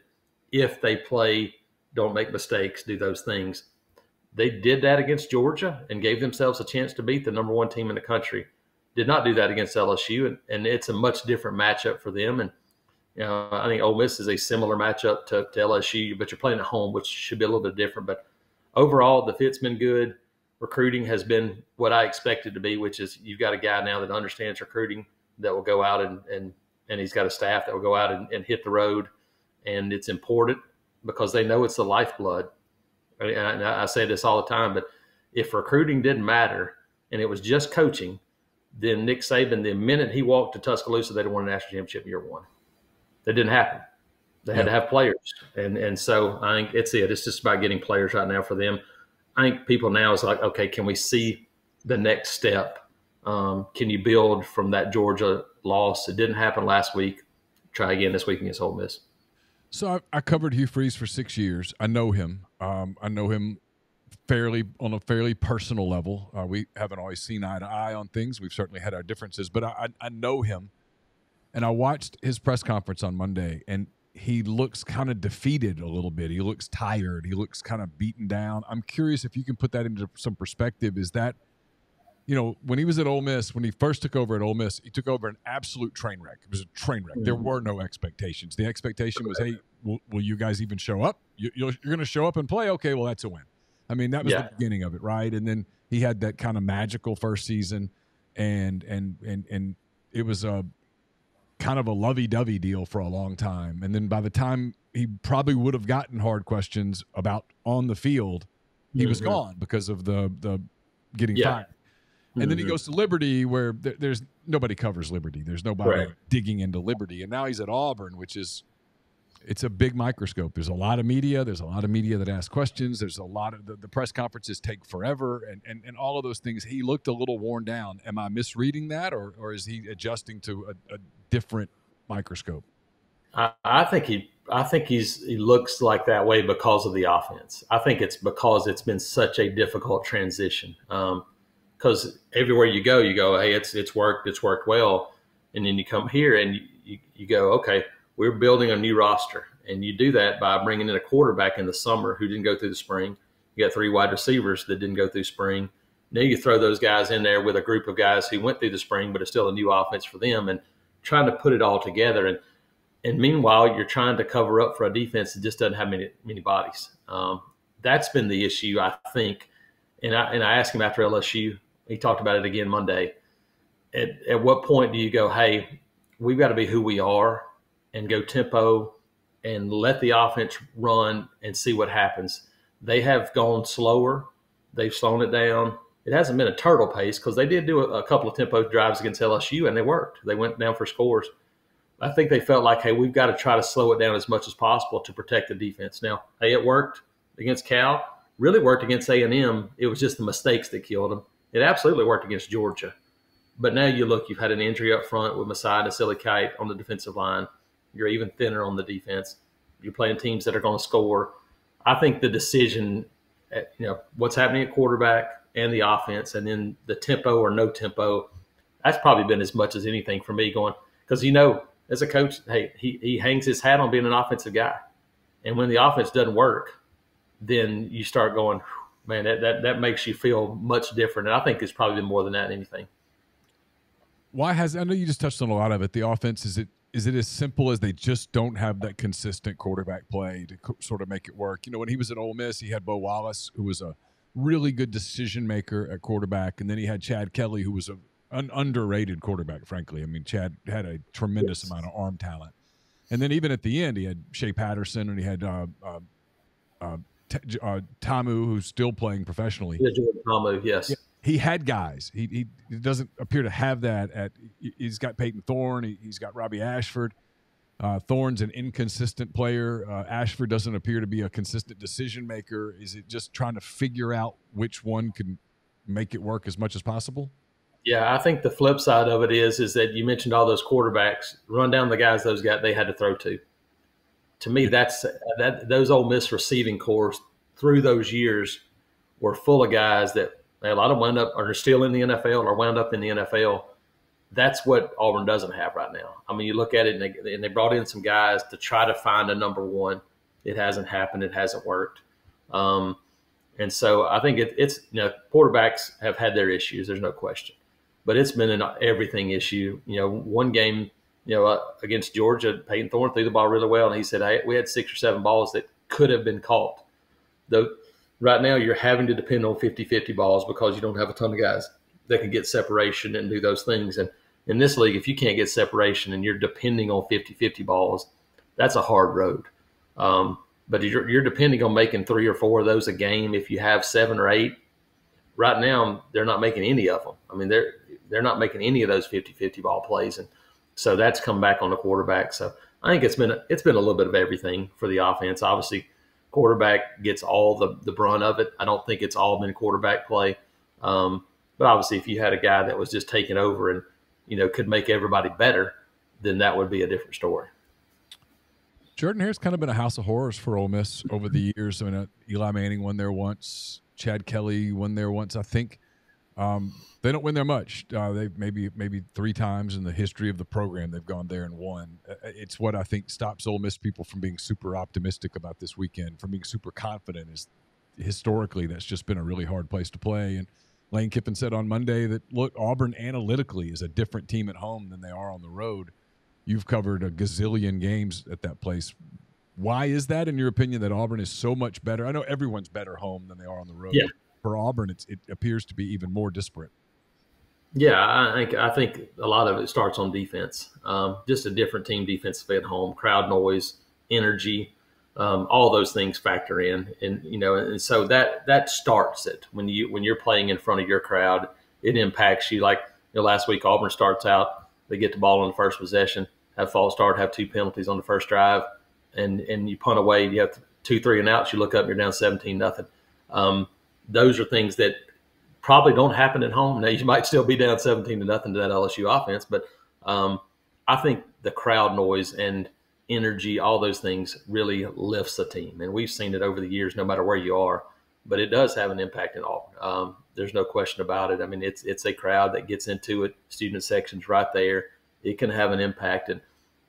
if they play, don't make mistakes, do those things. They did that against Georgia and gave themselves a chance to beat the number 1 team in the country. Did not do that against LSU, and it's a much different matchup for them. And I think Ole Miss is a similar matchup to LSU, but you're playing at home, which should be a little bit different. But overall, the fit's been good. Recruiting has been what I expected to be, which is you've got a guy now that understands recruiting that will go out and he's got a staff that will go out and hit the road. And it's important because they know it's the lifeblood. And I say this all the time, but if recruiting didn't matter and it was just coaching, then Nick Saban, the minute he walked to Tuscaloosa, they'd have won a national championship in year 1. That didn't happen. They had to have players. And so I think it's it. It's just about getting players right now for them. I think people now is like, okay, can we see the next step? Can you build from that Georgia loss? It didn't happen last week. Try again this week against Ole Miss. So I covered Hugh Freeze for 6 years. I know him. I know him on a fairly personal level. We haven't always seen eye to eye on things. We've certainly had our differences, but I know him. And I watched his press conference on Monday, and he looks kind of defeated a little bit. He looks tired. He looks kind of beaten down. I'm curious if you can put that into some perspective. Is that, when he was at Ole Miss, when he first took over at Ole Miss, he took over an absolute train wreck. It was a train wreck. There were no expectations. The expectation was, hey, will you guys even show up? You're going to show up and play? Okay, well, that's a win. I mean, that was the beginning of it, right? And then he had that kind of magical first season, and it was a kind of a lovey-dovey deal for a long time. And then by the time he probably would have gotten hard questions about on the field, he was gone because of the getting fired. And then he goes to Liberty, where there's nobody covers Liberty. There's nobody digging into Liberty. And now he's at Auburn, which is it's a big microscope. There's a lot of media. There's a lot of media that ask questions. There's a lot of the press conferences take forever and all of those things. He looked a little worn down. Am I misreading that, or is he adjusting to a different microscope? I think he looks like that way because of the offense. I think it's because it's been such a difficult transition. Because everywhere you go, hey, it's worked well, and then you come here and you go, okay, we're building a new roster, and you do that by bringing in a quarterback in the summer who didn't go through the spring. You got 3 wide receivers that didn't go through spring. Now you throw those guys in there with a group of guys who went through the spring, but it's still a new offense for them, and trying to put it all together. And meanwhile, you're trying to cover up for a defense that just doesn't have many bodies. That's been the issue, I think. And I asked him after LSU. He talked about it again Monday. At what point do you go, hey, we've got to be who we are and go tempo and let the offense run and see what happens? They have gone slower. They've slowed it down. It hasn't been a turtle pace because they did do a couple of tempo drives against LSU, and they worked. They went down for scores. I think they felt like, hey, we've got to try to slow it down as much as possible to protect the defense. Now, hey, it worked against Cal, really worked against A&M. It was just the mistakes that killed them. It absolutely worked against Georgia. But now you've had an injury up front with Masai and Silikite on the defensive line. You're even thinner on the defense. You're playing teams that are going to score. I think the decision, what's happening at quarterback and the offense, and then the tempo or no tempo, that's probably been as much as anything for me going. Because, as a coach, hey, he hangs his hat on being an offensive guy. And when the offense doesn't work, then you start going, man, that makes you feel much different. And I think it's probably been more than that than anything. I know you just touched on a lot of it. The offense, is is it as simple as they just don't have that consistent quarterback play to sort of make it work? You know, when he was at Ole Miss, he had Bo Wallace, who was a really good decision maker at quarterback, and then he had Chad Kelly, who was an underrated quarterback, frankly. I mean, Chad had a tremendous amount of arm talent. And then even at the end, he had Shea Patterson, and he had Tamu, who's still playing professionally. Yeah, Jordan Tamu, yes. Yeah, he had guys. He doesn't appear to have that. He's got Peyton Thorne. He's got Robbie Ashford. Thorne's an inconsistent player. Ashford doesn't appear to be a consistent decision maker. Is it just trying to figure out which one can make it work as much as possible? Yeah, I think the flip side of it is that you mentioned all those quarterbacks. Run down the guys they had to throw to. To me, those Ole Miss receiving corps through those years were full of guys that a lot of them wound up are still in the NFL or wound up in the NFL. That's what Auburn doesn't have right now. I mean, you look at it, and they brought in some guys to try to find a number one. It hasn't happened. It hasn't worked. And so I think it's quarterbacks have had their issues. There's no question. But it's been an everything issue. You know, one game, against Georgia, Peyton Thorne threw the ball really well, and he said, "Hey, we had 6 or 7 balls that could have been caught." Though right now you're having to depend on 50-50 balls because you don't have a ton of guys that can get separation and do those things. And in this league, if you can't get separation and you're depending on 50-50 balls, that's a hard road. But you're depending on making 3 or 4 of those a game. If you have 7 or 8, right now they're not making any of them. I mean, they're not making any of those 50-50 ball plays. And so that's come back on the quarterback. So I think it's been a little bit of everything for the offense. Obviously, quarterback gets all the brunt of it. I don't think it's all been quarterback play. But obviously, if you had a guy that was just taking over and, could make everybody better, then that would be a different story. Jordan Hare's kind of been a house of horrors for Ole Miss over the years. I mean, Eli Manning won there once. Chad Kelly won there once, I think. They don't win there much. They maybe 3 times in the history of the program they've gone there and won. It's what I think stops Ole Miss people from being super optimistic about this weekend, from being super confident. Is historically that's just been a really hard place to play. And Lane Kiffin said on Monday that, look, Auburn analytically is a different team at home than they are on the road. You've covered a gazillion games at that place. Why is that, in your opinion, that Auburn is so much better? I know everyone's better home than they are on the road. Yeah. For Auburn, it appears to be even more disparate. Yeah, I think a lot of it starts on defense. Just a different team defensively at home, crowd noise, energy, all those things factor in, and so that starts it when you're playing in front of your crowd. It impacts you. Like last week, Auburn starts out, they get the ball on the first possession, have false start, have 2 penalties on the first drive, and you punt away. You have 2, 3 and outs. You look up, you're down 17-0. Those are things that probably don't happen at home. Now, you might still be down 17-0 to that LSU offense, but I think the crowd noise and energy, all those things really lifts a team. And we've seen it over the years, no matter where you are, but it does have an impact in Auburn. There's no question about it. I mean, it's a crowd that gets into it. Student section's right there. It can have an impact. And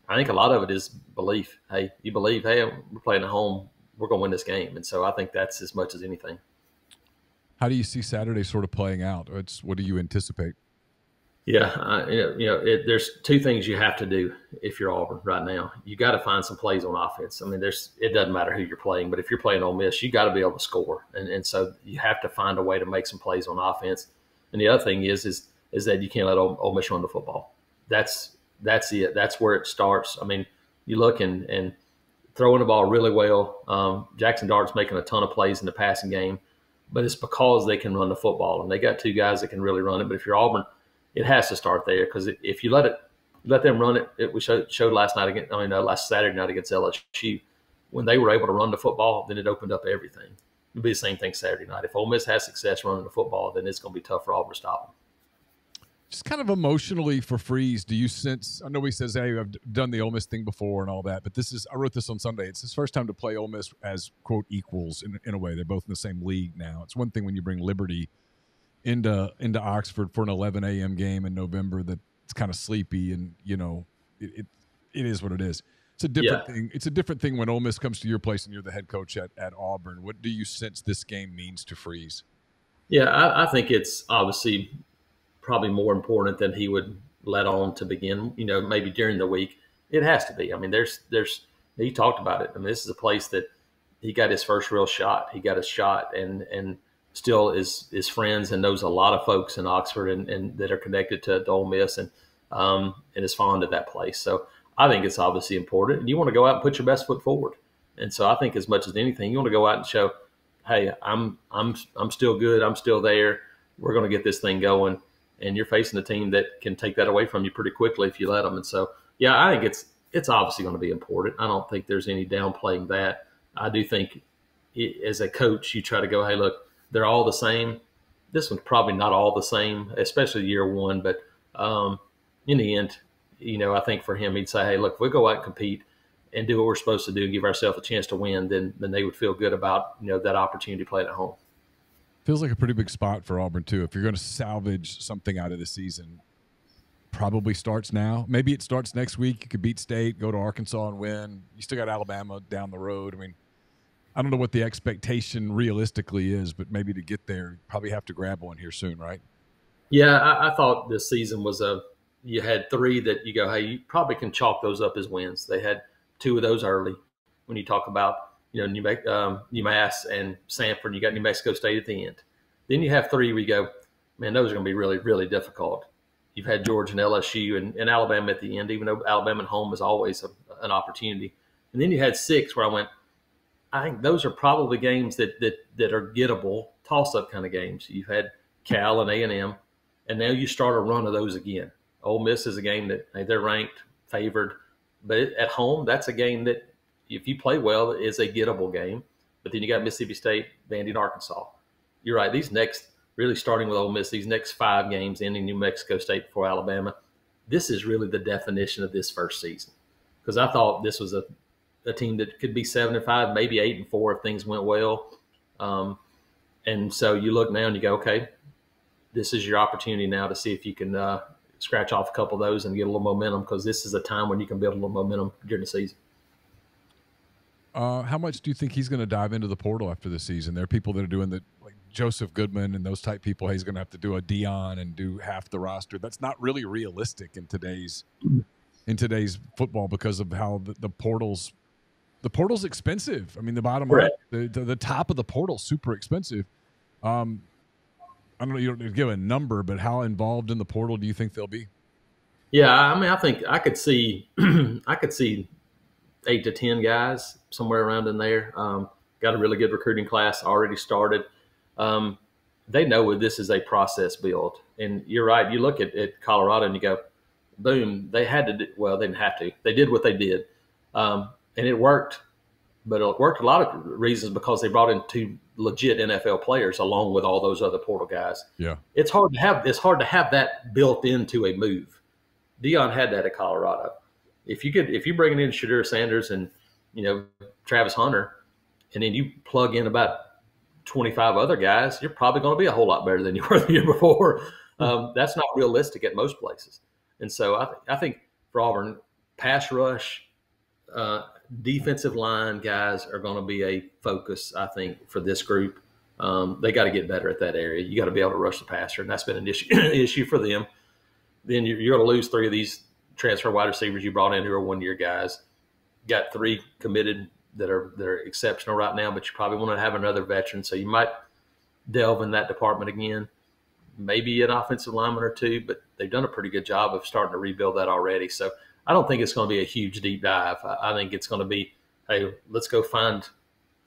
I think a lot of it is belief. Hey, you believe, hey, we're playing at home, we're going to win this game. And so I think that's as much as anything. How do you see Saturday sort of playing out? What do you anticipate? Yeah, there's 2 things you have to do if you're Auburn right now. You got to find some plays on offense. I mean, it doesn't matter who you're playing, but if you're playing Ole Miss, you got to be able to score, and so you have to find a way to make some plays on offense. And the other thing is that you can't let Ole Miss run the football. That's it. That's where it starts. I mean, you look and throwing the ball really well. Jackson Dart's making a ton of plays in the passing game, but it's because they can run the football, and they got 2 guys that can really run it. But if you're Auburn, it has to start there, because if you let them run it, we showed last Saturday night against LSU, when they were able to run the football, then it opened up everything. It'll be the same thing Saturday night. If Ole Miss has success running the football, then it's going to be tough for Auburn to stop them. Just kind of emotionally for Freeze, do you sense? I know he says, "Hey, I've done the Ole Miss thing before and all that," but I wrote this on Sunday. It's his first time to play Ole Miss as quote equals in a way. They're both in the same league now. It's one thing when you bring Liberty into Oxford for an 11 a.m. game in November that's kind of sleepy, and it is what it is. It's a different thing. It's a different thing when Ole Miss comes to your place and you're the head coach at Auburn. What do you sense this game means to Freeze? Yeah, I think it's obviously probably more important than he would let on to begin. Maybe during the week, It has to be. I mean, there's he talked about it. I mean, this is a place that he got his first real shot. He got a shot and still is friends and knows a lot of folks in Oxford and that are connected to Ole Miss and is fond of that place. So I think it's obviously important. And you want to go out and put your best foot forward. And so I think as much as anything, you want to go out and show, hey, I'm still good. I'm still there. We're going to get this thing going. And you're facing a team that can take that away from you pretty quickly if you let them. And so, yeah, I think it's obviously going to be important. I don't think there's any downplaying that. I do think as a coach, you try to go, hey, look, they're all the same. This one's probably not all the same, especially year one. But in the end, I think for him, he'd say, hey, look, if we go out and compete and do what we're supposed to do, give ourselves a chance to win, then they would feel good about, that opportunity to play at home. Feels like a pretty big spot for Auburn, too. If you're going to salvage something out of the season, probably starts now. Maybe it starts next week. You could beat State, go to Arkansas and win. You still got Alabama down the road. I mean, I don't know what the expectation realistically is, but maybe to get there, you probably have to grab one here soon, right? Yeah, I thought this season was you had three that you go, hey, you probably can chalk those up as wins. They had two of those early. When you talk about, UMass and Sanford, you got New Mexico State at the end. Then you have three where you go, man, those are going to be really, really difficult. You've had Georgia and LSU and Alabama at the end, even though Alabama at home is always an opportunity. And then you had six where I went, I think those are probably games that are gettable, toss-up kind of games. You've had Cal and A&M, and now you start a run of those again. Ole Miss is a game that they're ranked, favored. But at home, that's a game that, if you play well, is a gettable game. But then you got Mississippi State, Vandy, and Arkansas. You're right. These next, really starting with Ole Miss, these next 5 games, ending New Mexico State before Alabama, this is really the definition of this first season. Because I thought this was a team that could be 7-5, maybe 8-4 if things went well. And so you look now and you go, okay, this is your opportunity now to see if you can scratch off a couple of those and get a little momentum, because this is a time when you can build a little momentum during the season. How much do you think he's going to dive into the portal after the season? There are people that are doing like Joseph Goodman and those type people. He's going to have to do a Dion and do half the roster. That's not really realistic in today's football because of how the portal's expensive. I mean, the bottom right. the top of the portal super expensive. I don't know. You don't give a number, but how involved in the portal do you think they'll be? Yeah, I mean, I think I could see 8 to 10 guys somewhere around in there. Got a really good recruiting class already started. They know this is a process build. And you're right. You look at Colorado and you go, boom, they had to do, well, they didn't have to. They did what they did. And it worked. But it worked a lot of reasons because they brought in 2 legit NFL players along with all those other portal guys. Yeah. It's hard to have that built into a move. Dion had that at Colorado. If you're bringing in Shadur Sanders and, Travis Hunter, and then you plug in about 25 other guys, you're probably going to be a whole lot better than you were the year before. That's not realistic at most places. And so I think for Auburn, pass rush, defensive line guys are going to be a focus, I think, for this group. They got to get better at that area. You got to be able to rush the passer, and that's been an issue for them. Then you're going to lose 3 of these transfer wide receivers you brought in who are 1-year guys. Got 3 committed that are exceptional right now, but you probably want to have another veteran. So you might delve in that department again, maybe an offensive lineman or 2, but they've done a pretty good job of starting to rebuild that already. So I don't think it's going to be a huge deep dive. I think it's going to be, hey, let's go find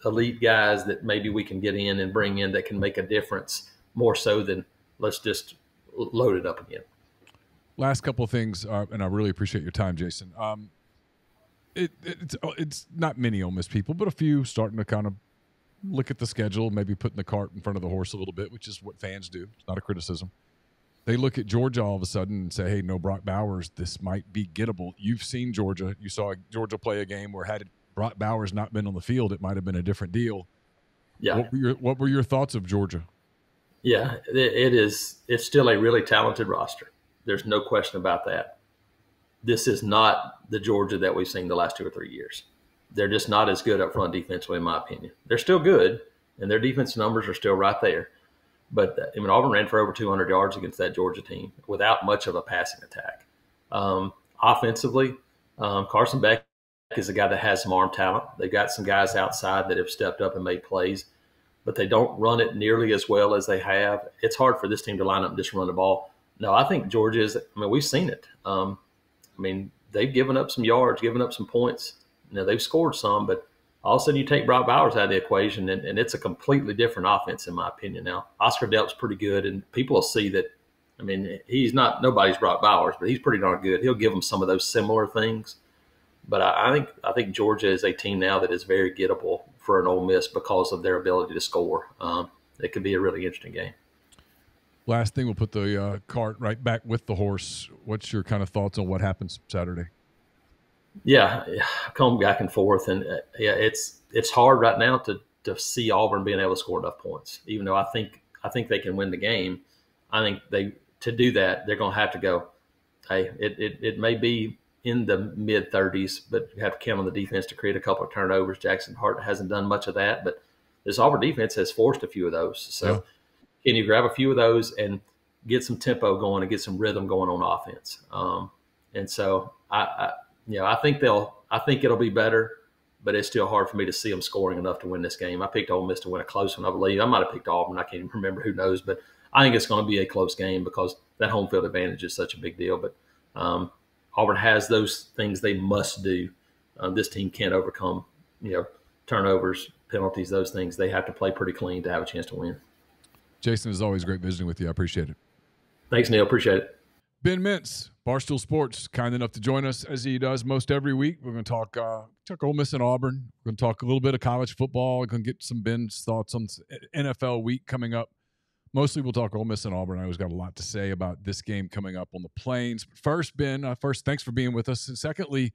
elite guys that maybe we can get in and bring in that can make a difference more so than let's just load it up again. Last couple of things, and I really appreciate your time, Jason. It's not many Ole Miss people, but a few starting to kind of look at the schedule, maybe putting the cart in front of the horse a little bit, which is what fans do. It's not a criticism. They look at Georgia all of a sudden and say, hey, no Brock Bowers, this might be gettable. You've seen Georgia. You saw Georgia play a game where had Brock Bowers not been on the field, it might have been a different deal. Yeah. What were your thoughts of Georgia? Yeah, it's still a really talented roster. There's no question about that. This is not the Georgia that we've seen the last 2 or 3 years. They're just not as good up front defensively, in my opinion. They're still good, and their defense numbers are still right there. But Auburn ran for over 200 yards against that Georgia team without much of a passing attack. Offensively, Carson Beck is a guy that has some arm talent. They've got some guys outside that have stepped up and made plays, but they don't run it nearly as well as they have. It's hard for this team to line up and just run the ball. No, I think Georgia is. I mean, we've seen it. I mean, they've given up some yards, given up some points. They've scored some, but all of a sudden you take Brock Bowers out of the equation, and it's a completely different offense, in my opinion. Now, Oscar Delp's pretty good, and people will see that. I mean, he's not nobody's Brock Bowers, but he's pretty darn good. He'll give them some of those similar things. But I think Georgia is a team now that is very gettable for an Ole Miss because of their ability to score. It could be a really interesting game. Last thing, we'll put the cart right back with the horse. What's your kind of thoughts on what happens Saturday? Yeah, come back and forth, and it's hard right now to see Auburn being able to score enough points. Even though I think they can win the game, I think to do that they're going to have to go. Hey, it may be in the mid 30s, but you have to count on the defense to create a couple of turnovers. Jackson Hart hasn't done much of that, but this Auburn defense has forced a few of those. So can you grab a few of those and get some tempo going and get some rhythm going on offense? And so I think it'll be better, but it's still hard for me to see them scoring enough to win this game. I picked Ole Miss to win a close one, I believe. I might have picked Auburn. I can't even remember. Who knows? But I think it's going to be a close game because that home field advantage is such a big deal. But Auburn has those things they must do. This team can't overcome, turnovers, penalties, those things. They have to play pretty clean to have a chance to win. Jason, it's always great visiting with you. I appreciate it. Thanks, Neil. Appreciate it. Ben Mintz, Barstool Sports, kind enough to join us as he does most every week. We're going to talk Ole Miss and Auburn. We're going to talk a little bit of college football. We're going to get some Ben's thoughts on NFL week coming up. Mostly we'll talk Ole Miss and Auburn. I always got a lot to say about this game coming up on the Plains. But first, Ben, thanks for being with us. And secondly,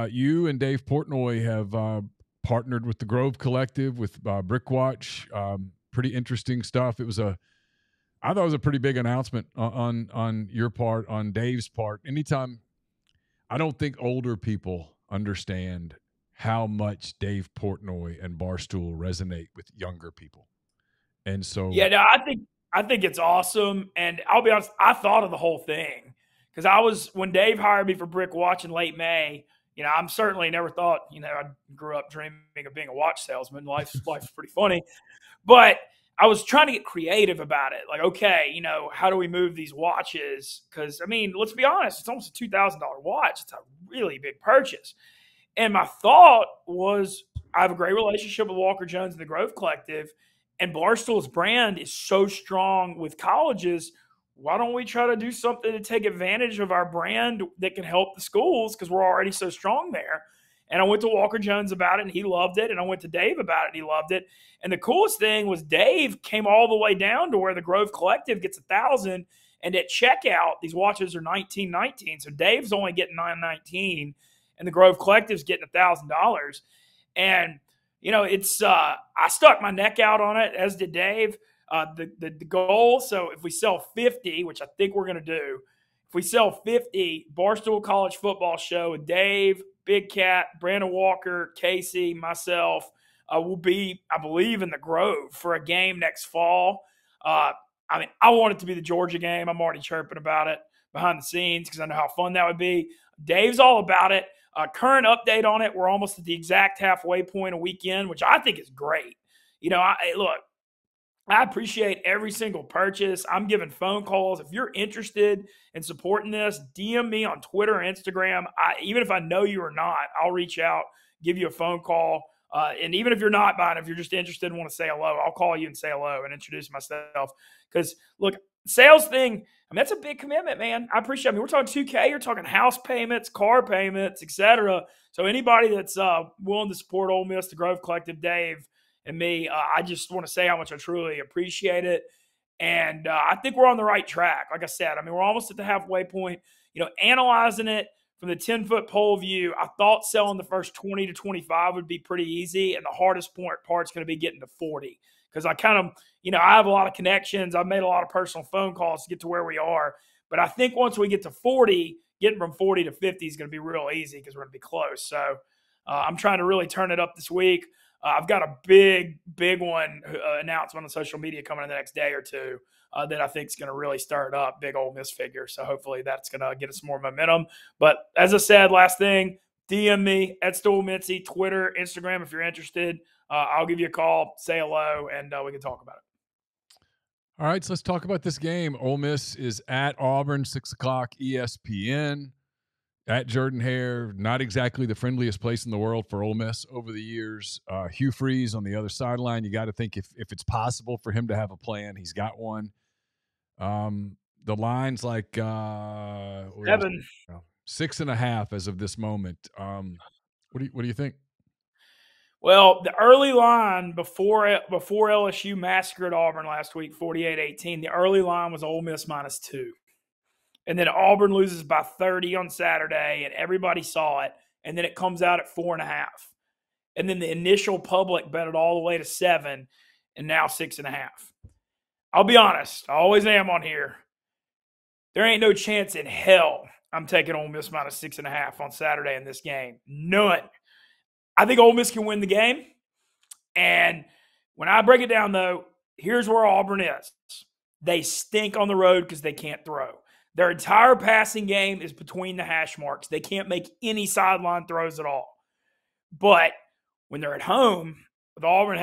you and Dave Portnoy have partnered with the Grove Collective, with Brickwatch. Pretty interesting stuff. I thought it was a pretty big announcement on your part, on Dave's part. Anytime, I don't think older people understand how much Dave Portnoy and Barstool resonate with younger people. And so, yeah, no, I think it's awesome. And I'll be honest, I thought of the whole thing because when Dave hired me for Brickwatch in late May, I'm certainly never thought, I grew up dreaming of being a watch salesman. Life's pretty funny, but I was trying to get creative about it. Like, okay, how do we move these watches? Because, I mean, let's be honest, it's almost a $2,000 watch. It's a really big purchase. And my thought was, I have a great relationship with Walker Jones and the Grove Collective, and Barstool's brand is so strong with colleges. Why don't we try to do something to take advantage of our brand that can help the schools because we're already so strong there? And I went to Walker Jones about it, and he loved it. And I went to Dave about it, and he loved it. And the coolest thing was Dave came all the way down to where the Grove Collective gets $1,000, and at checkout, these watches are $1,919. So Dave's only getting $919, and the Grove Collective's getting $1,000. And it's I stuck my neck out on it, as did Dave. The goal. So if we sell 50, which I think we're going to do, if we sell 50, Barstool College Football Show with Dave, Big Cat, Brandon Walker, Casey, myself, will be, I believe, in the Grove for a game next fall. I want it to be the Georgia game. I'm already chirping about it behind the scenes because I know how fun that would be. Dave's all about it. Current update on it, we're almost at the exact halfway point a weekend, which I think is great. Look, I appreciate every single purchase. I'm giving phone calls. If you're interested in supporting this, DM me on Twitter or Instagram. Even if I know you or not, I'll reach out, give you a phone call. And even if you're not buying, if you're just interested and want to say hello, I'll call you and say hello and introduce myself. Because, look, sales thing, that's a big commitment, man. I appreciate it. We're talking 2K. You're talking house payments, car payments, etc. So anybody that's willing to support Ole Miss, the Grove Collective, Dave, and me, I just want to say how much I truly appreciate it. And I think we're on the right track. Like I said, we're almost at the halfway point. Analyzing it from the 10-foot pole view, I thought selling the first 20 to 25 would be pretty easy. And the hardest part's going to be getting to 40. Because I kind of, I have a lot of connections. I've made a lot of personal phone calls to get to where we are. But I think once we get to 40, getting from 40 to 50 is going to be real easy because we're going to be close. So I'm trying to really turn it up this week. I've got a big one announcement on social media coming in the next day or two that I think is going to really start up big Ole Miss figure. So hopefully that's going to get us more momentum. But as I said, last thing, DM me at Stool Mitzi, Twitter, Instagram if you're interested. I'll give you a call, say hello, and we can talk about it. All right, so let's talk about this game. Ole Miss is at Auburn, 6 o'clock, ESPN. At Jordan-Hare, not exactly the friendliest place in the world for Ole Miss over the years. Hugh Freeze on the other sideline. You got to think if it's possible for him to have a plan, he's got one. The line's like 7. 6.5 as of this moment. What do you think? Well, the early line before LSU massacred Auburn last week, 48-18, the early line was Ole Miss -2. And then Auburn loses by 30 on Saturday, and everybody saw it. And then it comes out at 4.5. And then the initial public bet it all the way to 7, and now 6.5. I'll be honest, I always am on here. There ain't no chance in hell I'm taking Ole Miss -6.5 on Saturday in this game. None. I think Ole Miss can win the game. And when I break it down, though, here's where Auburn is. They stink on the road because they can't throw. Their entire passing game is between the hash marks. They can't make any sideline throws at all. But when they're at home, with Auburn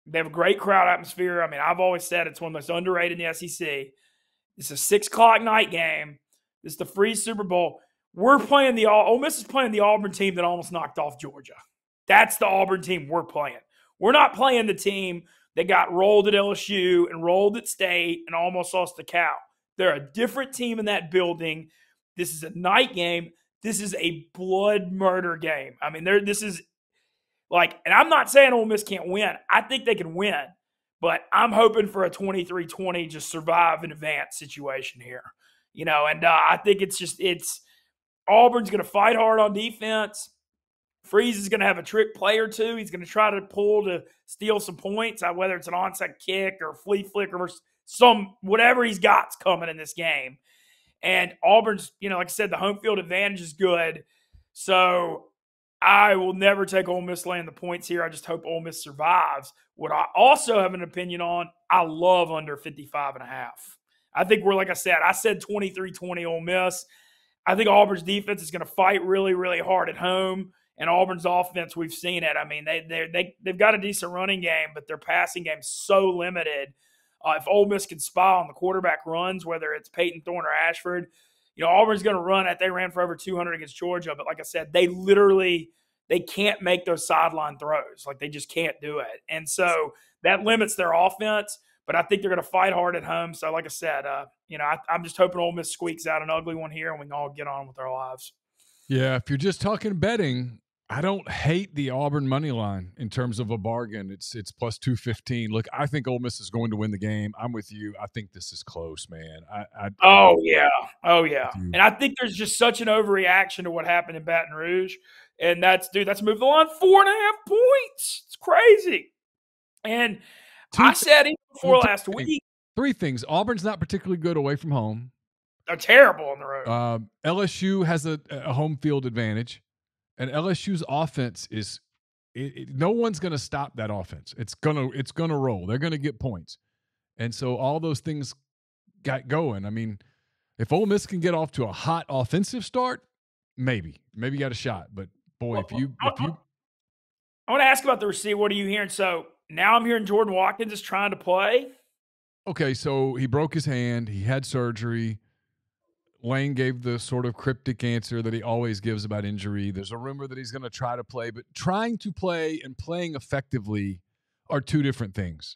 they have a great crowd atmosphere. I mean, I've always said it's one of the most underrated in the SEC. It's a 6 o'clock night game. It's the free Super Bowl. Ole Miss is playing the Auburn team that almost knocked off Georgia. That's the Auburn team we're playing. We're not playing the team that got rolled at LSU and rolled at State and almost lost to Cal. They're a different team in that building. This is a night game. This is a blood murder game. I mean, this is like, and I'm not saying Ole Miss can't win. I think they can win, but I'm hoping for a 23-20 just survive in advance situation here. And I think it's Auburn's going to fight hard on defense. Freeze is going to have a trick play or two. He's going to try to pull to steal some points, whether it's an onside kick or a flea flicker or whatever he's got's coming in this game. And Auburn's, like I said, the home field advantage is good. So I will never take Ole Miss laying the points here. I just hope Ole Miss survives. What I also have an opinion on, I love under 55.5. I think like I said 23-20 Ole Miss. I think Auburn's defense is going to fight really, really hard at home. And Auburn's offense, we've seen it. I mean, they've got a decent running game, but their passing game's so limited. If Ole Miss can spy on the quarterback runs, whether it's Peyton Thorne or Ashford, Auburn's going to run it. They ran for over 200 against Georgia, but like I said, they can't make those sideline throws. Like, they just can't do it. And so that limits their offense, but I think they're going to fight hard at home. So like I said, I'm just hoping Ole Miss squeaks out an ugly one here and we can all get on with our lives. Yeah, if you're just talking betting, I don't hate the Auburn money line in terms of a bargain. It's plus 215. Look, I think Ole Miss is going to win the game. I'm with you. I think this is close, man. Oh yeah. And I think there's just such an overreaction to what happened in Baton Rouge, and that's moved the line 4.5 points. It's crazy. And I said even before last week. 3 things. Auburn's not particularly good away from home. They're terrible on the road. LSU has a home field advantage. And LSU's offense is no one's going to stop that offense. It's gonna roll. They're going to get points. And so all those things got going. I mean, if Ole Miss can get off to a hot offensive start, maybe you got a shot. But boy, if you I want to ask about the receiver. What are you hearing? So now I'm hearing Jordan Watkins is trying to play. Okay, so he broke his hand. He had surgery. Lane gave the sort of cryptic answer that he always gives about injury. There's a rumor that he's going to try to play, but trying to play and playing effectively are 2 different things.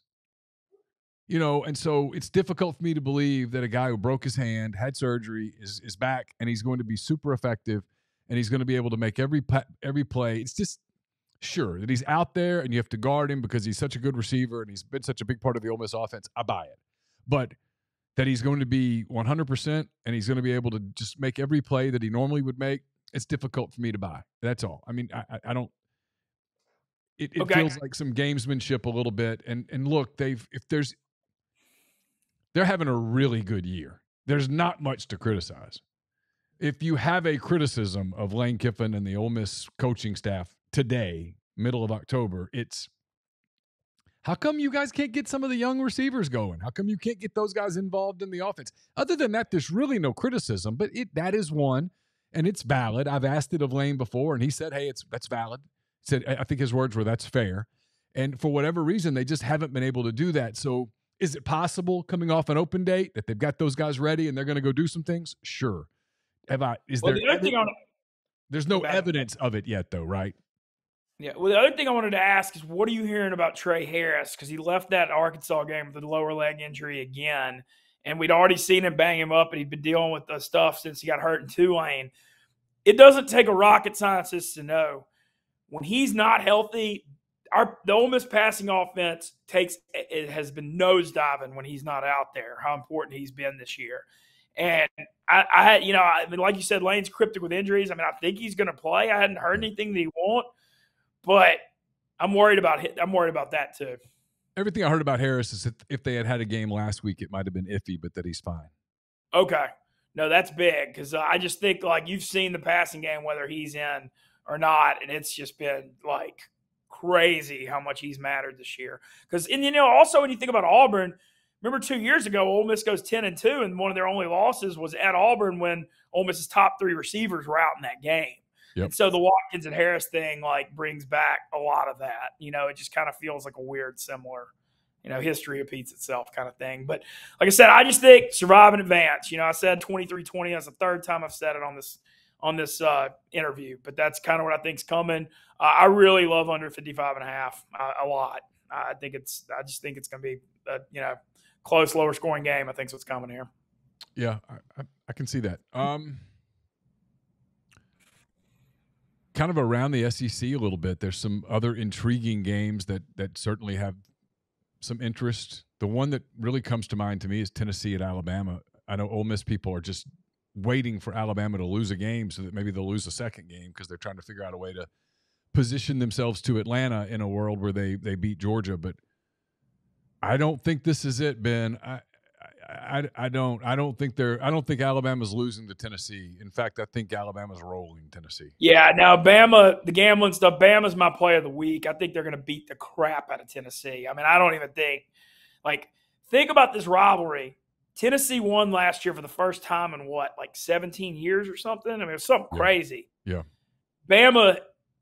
And so it's difficult for me to believe that a guy who broke his hand, had surgery, is back, and he's going to be super effective, and he's going to be able to make every play. It's just sure that he's out there, and you have to guard him because he's such a good receiver, and he's been such a big part of the Ole Miss offense. I buy it. But that he's going to be 100% and he's going to be able to just make every play that he normally would make, it's difficult for me to buy. That's all. I mean, I don't – it feels like some gamesmanship a little bit. And look, they're having a really good year. There's not much to criticize. If you have a criticism of Lane Kiffin and the Ole Miss coaching staff today, middle of October. It's how come you guys can't get some of the young receivers going? How come you can't get those guys involved in the offense? Other than that, there's really no criticism, but that is one, and it's valid. I've asked it of Lane before, and he said, hey, that's valid. He said, I think his words were, that's fair. And for whatever reason, they just haven't been able to do that. So is it possible coming off an open date that they've got those guys ready and they're going to go do some things? Sure. There's no evidence of it yet, though, right? Yeah. Well, the other thing I wanted to ask is, what are you hearing about Trey Harris? Because he left that Arkansas game with a lower leg injury again, and we'd already seen him bang him up, and he'd been dealing with the stuff since he got hurt in Tulane. It doesn't take a rocket scientist to know when he's not healthy. The Ole Miss passing offense has been nosediving when he's not out there. How important he's been this year, and I mean, like you said, Lane's cryptic with injuries. I mean, I think he's going to play. I hadn't heard anything that he won't. But I'm worried about that too. Everything I heard about Harris is if they had had a game last week, it might have been iffy, but that he's fine. Okay. No, that's big because I just think, like, you've seen the passing game, whether he's in or not, and it's just been, like, crazy how much he's mattered this year. Because, and, also when you think about Auburn, remember 2 years ago, Ole Miss goes 10-2, and one of their only losses was at Auburn when Ole Miss's top 3 receivers were out in that game. Yep. And so the Watkins and Harris thing, like, brings back a lot of that. It just kind of feels like a weird, similar, history repeats itself kind of thing. But like I said, I just think survive and advance. I said 23-20. That's the third time I've said it on this interview. But that's kind of what I think's coming. I really love under 55.5 a lot. I just think it's going to be a close, lower scoring game. I think is what's coming here. Yeah, I can see that. Kind of around the SEC a little bit, there's some other intriguing games that certainly have some interest. The one that really comes to mind to me is Tennessee at Alabama. I know Ole Miss people are just waiting for Alabama to lose a game so that maybe they'll lose a second game because they're trying to figure out a way to position themselves to Atlanta in a world where they beat Georgia. But I don't think this is it, Ben. I don't think Alabama's losing to Tennessee. In fact, I think Alabama's rolling Tennessee. Yeah, now Bama, the gambling stuff, Bama's my play of the week. I think they're going to beat the crap out of Tennessee. I mean, I don't even think about this rivalry. Tennessee won last year for the first time in 17 years or something? I mean, it was something crazy. Yeah. Bama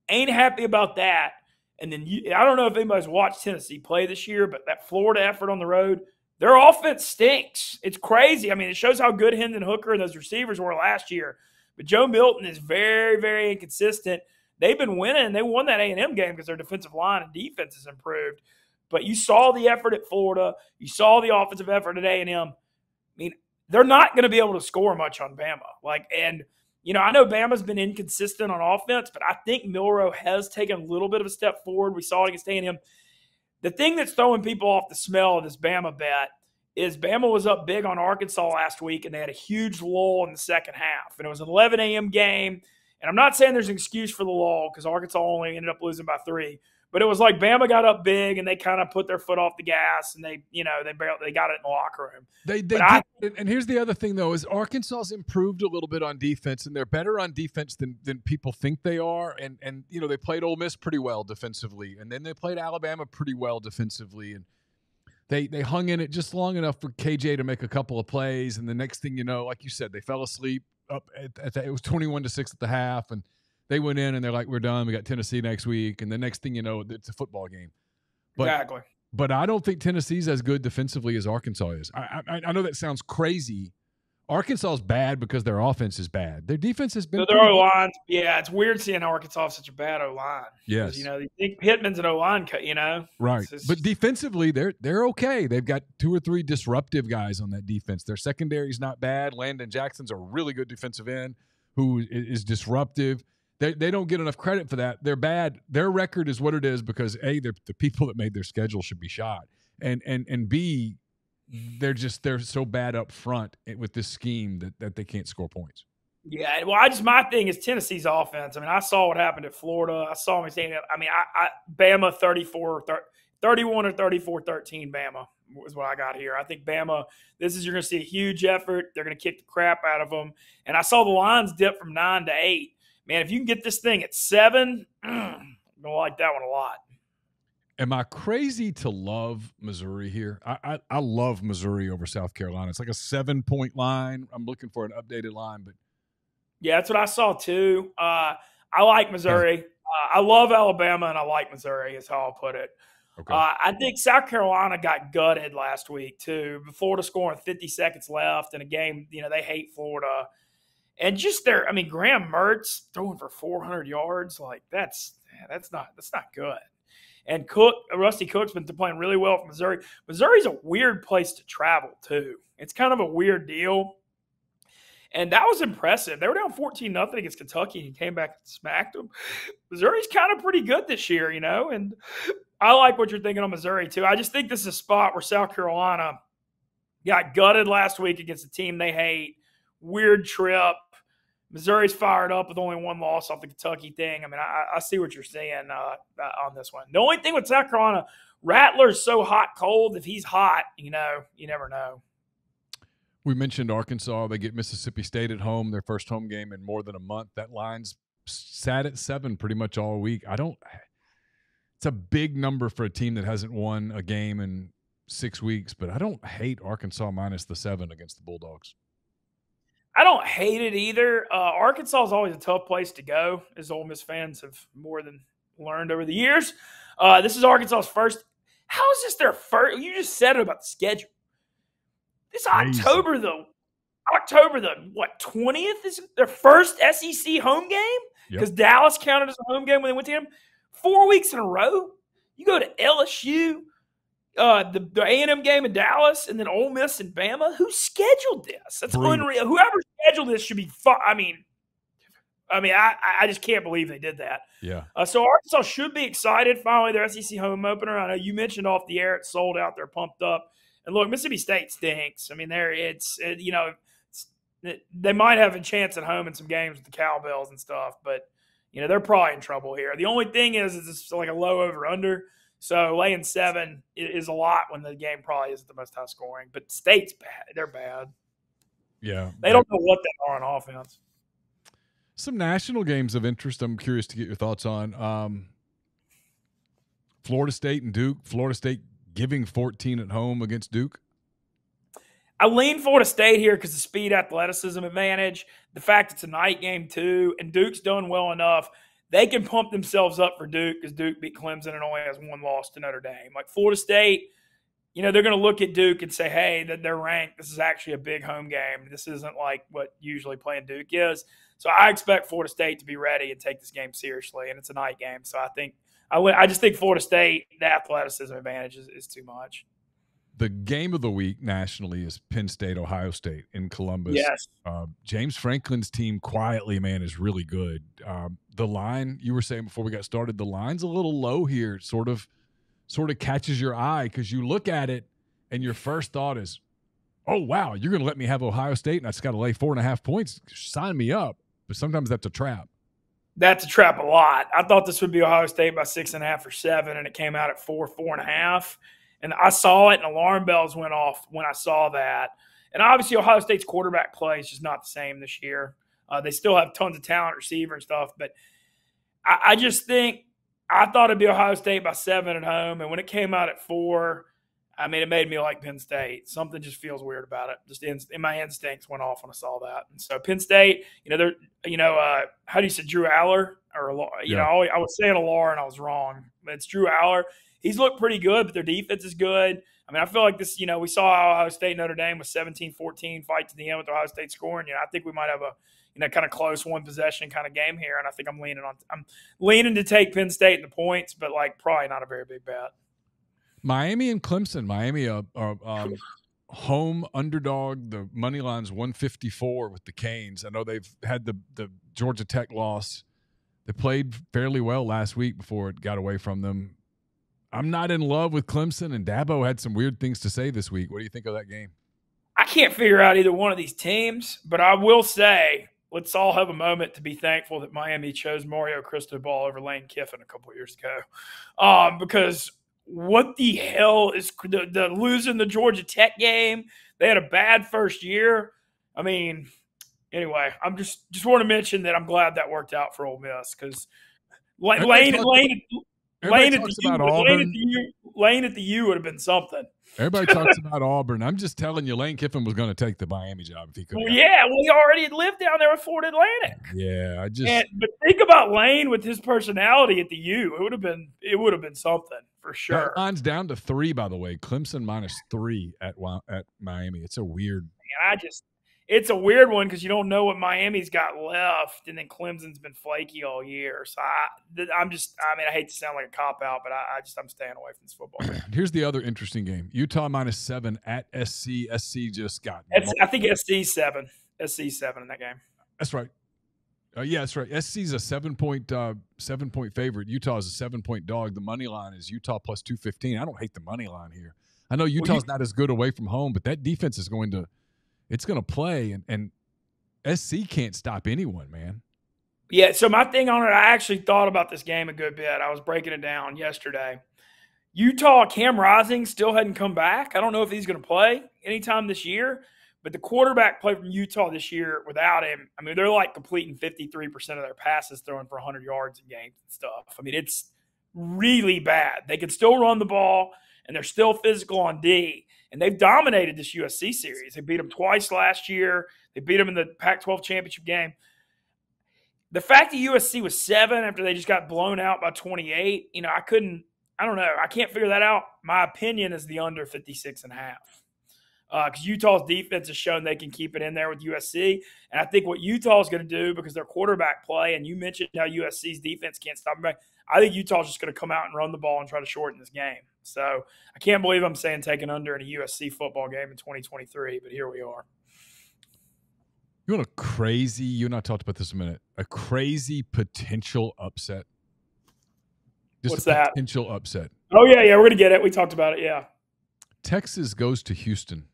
ain't happy about that. And then I don't know if anybody's watched Tennessee play this year, but that Florida effort on the road, their offense stinks. It's crazy. I mean, it shows how good Hendon Hooker and those receivers were last year. But Joe Milton is very, very inconsistent. They've been winning. They won that A&M game because their defensive line and defense has improved. But you saw the effort at Florida. You saw the offensive effort at A&M. I mean, they're not going to be able to score much on Bama. I know Bama's been inconsistent on offense, but I think Milroe has taken a little bit of a step forward. We saw it against A&M. The thing that's throwing people off the smell of this Bama bet is Bama was up big on Arkansas last week, and they had a huge lull in the second half. And it was an 11 a.m. game. And I'm not saying there's an excuse for the lull because Arkansas only ended up losing by 3. But it was like Bama got up big, and they kind of put their foot off the gas, and they got it in the locker room. They did. And here's the other thing, though, is Arkansas's improved a little bit on defense, and they're better on defense than people think they are. And they played Ole Miss pretty well defensively, and then they played Alabama pretty well defensively, and they hung in it just long enough for KJ to make a couple of plays, and the next thing you know, like you said, they fell asleep up it was 21-6 at the half, and they went in and they're like, we're done. We got Tennessee next week. And the next thing you know, it's a football game. Exactly. But I don't think Tennessee's as good defensively as Arkansas is. I know that sounds crazy. Arkansas is bad because their offense is bad. Their defense has been. So their O-line, it's weird seeing Arkansas have such a bad O-line. Yes. You think Pittman's an O-line, Right. But defensively, they're okay. They've got 2 or 3 disruptive guys on that defense. Their secondary's not bad. Landon Jackson's a really good defensive end who is disruptive. They don't get enough credit for that. They're bad. Their record is what it is because A, the people that made their schedule should be shot, and B, they're so bad up front with this scheme that they can't score points. Yeah, well, my thing is Tennessee's offense. I mean, I saw what happened at Florida. I saw them saying, Bama 31 or 34-13 Bama is what I got here. I think Bama, you're going to see a huge effort. They're going to kick the crap out of them. And I saw the lines dip from 9 to 8. Man, if you can get this thing at 7, Gonna like that one a lot. Am I crazy to love Missouri here? I love Missouri over South Carolina. It's like a 7-point line. I'm looking for an updated line, but yeah, that's what I saw too. I like Missouri. I love Alabama, and I like Missouri. Is how I'll put it. okay. I think South Carolina got gutted last week too. Florida scoring 50 seconds left in a game. They hate Florida, and just Graham Mertz throwing for 400 yards. Like that's not good. And Rusty Cook's been playing really well for Missouri. Missouri's a weird place to travel too. It's kind of a weird deal. And that was impressive. They were down 14-0 against Kentucky, and he came back and smacked them. Missouri's kind of pretty good this year, and I like what you're thinking on Missouri too. I just think this is a spot where South Carolina got gutted last week against a team they hate. Weird trip. Missouri's fired up with only one loss off the Kentucky thing. I see what you're saying on this one. The only thing with South Carolina, Rattler's so hot cold. If he's hot, you never know. We mentioned Arkansas. They get Mississippi State at home, their first home game in more than a month. That line's sat at 7 pretty much all week. It's a big number for a team that hasn't won a game in 6 weeks, but I don't hate Arkansas minus the 7 against the Bulldogs. I don't hate it either. Arkansas is always a tough place to go, as Ole Miss fans have more than learned over the years. This is Arkansas's first. How is this their first? You just said it about the schedule. This October the 20th is their first SEC home game because Dallas counted as a home game when they went to him 4 weeks in a row. You go to LSU, the A&M game in Dallas, and then Ole Miss and Bama. Who scheduled this? That's unreal. Whoever scheduled this should be fun. I just can't believe they did that. Yeah. So Arkansas should be excited. Finally, their SEC home opener. I know you mentioned off the air it's sold out. They're pumped up. And look, Mississippi State stinks. They might have a chance at home in some games with the Cowbells and stuff, but they're probably in trouble here. The only thing is it's like a low over under. So laying 7 is a lot when the game probably isn't the most high scoring. But State's bad. They're bad. Yeah. They don't know what they are on offense. Some national games of interest I'm curious to get your thoughts on. Florida State and Duke. Florida State giving 14 at home against Duke. I lean Florida State here because the speed athleticism advantage, the fact it's a night game too, and Duke's done well enough. They can pump themselves up for Duke because Duke beat Clemson and only has one loss to Notre Dame. Like Florida State, they're going to look at Duke and say, hey, that they're ranked. This is actually a big home game. This isn't like what usually playing Duke is. So I expect Florida State to be ready and take this game seriously, and it's a night game. So I just think Florida State, the athleticism advantage is too much. The game of the week nationally is Penn State, Ohio State in Columbus. Yes. James Franklin's team quietly, man, is really good. The line, you were saying before we got started, the line's a little low here. Sort of catches your eye because you look at it and your first thought is, oh, wow, you're going to let me have Ohio State and I just got to lay 4.5 points. Sign me up. But sometimes that's a trap. That's a trap a lot. I thought this would be Ohio State by 6.5 or 7, and it came out at 4.5. And I saw it, and alarm bells went off when I saw that. And obviously, Ohio State's quarterback play is just not the same this year. They still have tons of talent, receiver and stuff. But I just think I thought it'd be Ohio State by 7 at home. And when it came out at 4, it made me like Penn State. Something just feels weird about it. Just in my instincts went off when I saw that. And so Penn State, they're, how do you say Drew Aller? Or, I was saying Allar and I was wrong. But it's Drew Aller. He's looked pretty good, but their defense is good. I feel like this, we saw Ohio State Notre Dame was 17-14 fight to the end with Ohio State scoring. I think we might have a kind of close one possession kind of game here, and I think I'm leaning to take Penn State in the points, but probably not a very big bet. Miami and Clemson. Miami home underdog. The money line's 154 with the Canes. I know they've had the Georgia Tech loss. They played fairly well last week before it got away from them. I'm not in love with Clemson, and Dabo had some weird things to say this week. What do you think of that game? I can't figure out either one of these teams, but I will say let's all have a moment to be thankful that Miami chose Mario Cristobal over Lane Kiffin a couple of years ago. Because what the hell is the losing the Georgia Tech game? They had a bad first year. Anyway, I'm just want to mention that I'm glad that worked out for Ole Miss because Lane at the U would have been something. Everybody talks about Auburn. I'm just telling you, Lane Kiffin was going to take the Miami job if he could. Well, yeah, he already had lived down there with Florida Atlantic. Yeah, but think about Lane with his personality at the U. It would have been something for sure. That line's down to 3, by the way. Clemson -3 at Miami. It's a weird. It's a weird one because you don't know what Miami's got left, and then Clemson's been flaky all year. So I hate to sound like a cop out, but I'm staying away from this football game. Here's the other interesting game: Utah -7 at SC. SC just got. I think SC 7 in that game. That's right. Yeah, that's right. SC's a 7-point favorite. Utah is a 7-point dog. The money line is Utah +215. I don't hate the money line here. I know Utah's not as good away from home, but that defense is going to play, and SC can't stop anyone, man. Yeah, so my thing on it, I actually thought about this game a good bit. I was breaking it down yesterday. Utah, Cam Rising still hadn't come back. I don't know if he's going to play anytime this year, but the quarterback play from Utah this year without him, I mean, they're like completing 53% of their passes, throwing for 100 yards in games and stuff. I mean, it's really bad. They can still run the ball, and they're still physical on D. And they've dominated this USC series. They beat them twice last year. They beat them in the Pac-12 championship game. The fact that USC was 7 after they just got blown out by 28, I don't know. I can't figure that out. My opinion is the under 56.5. Because Utah's defense has shown they can keep it in there with USC. And I think what Utah is going to do, because their quarterback play, and you mentioned how USC's defense can't stop them, I think Utah's just going to come out and run the ball and try to shorten this game. So I can't believe I'm saying take an under in a USC football game in 2023, but here we are. You want you and I talked about this a minute, a crazy potential upset? What's that? Potential upset. Oh, yeah, we're going to get it. We talked about it, yeah. Texas goes to Houston.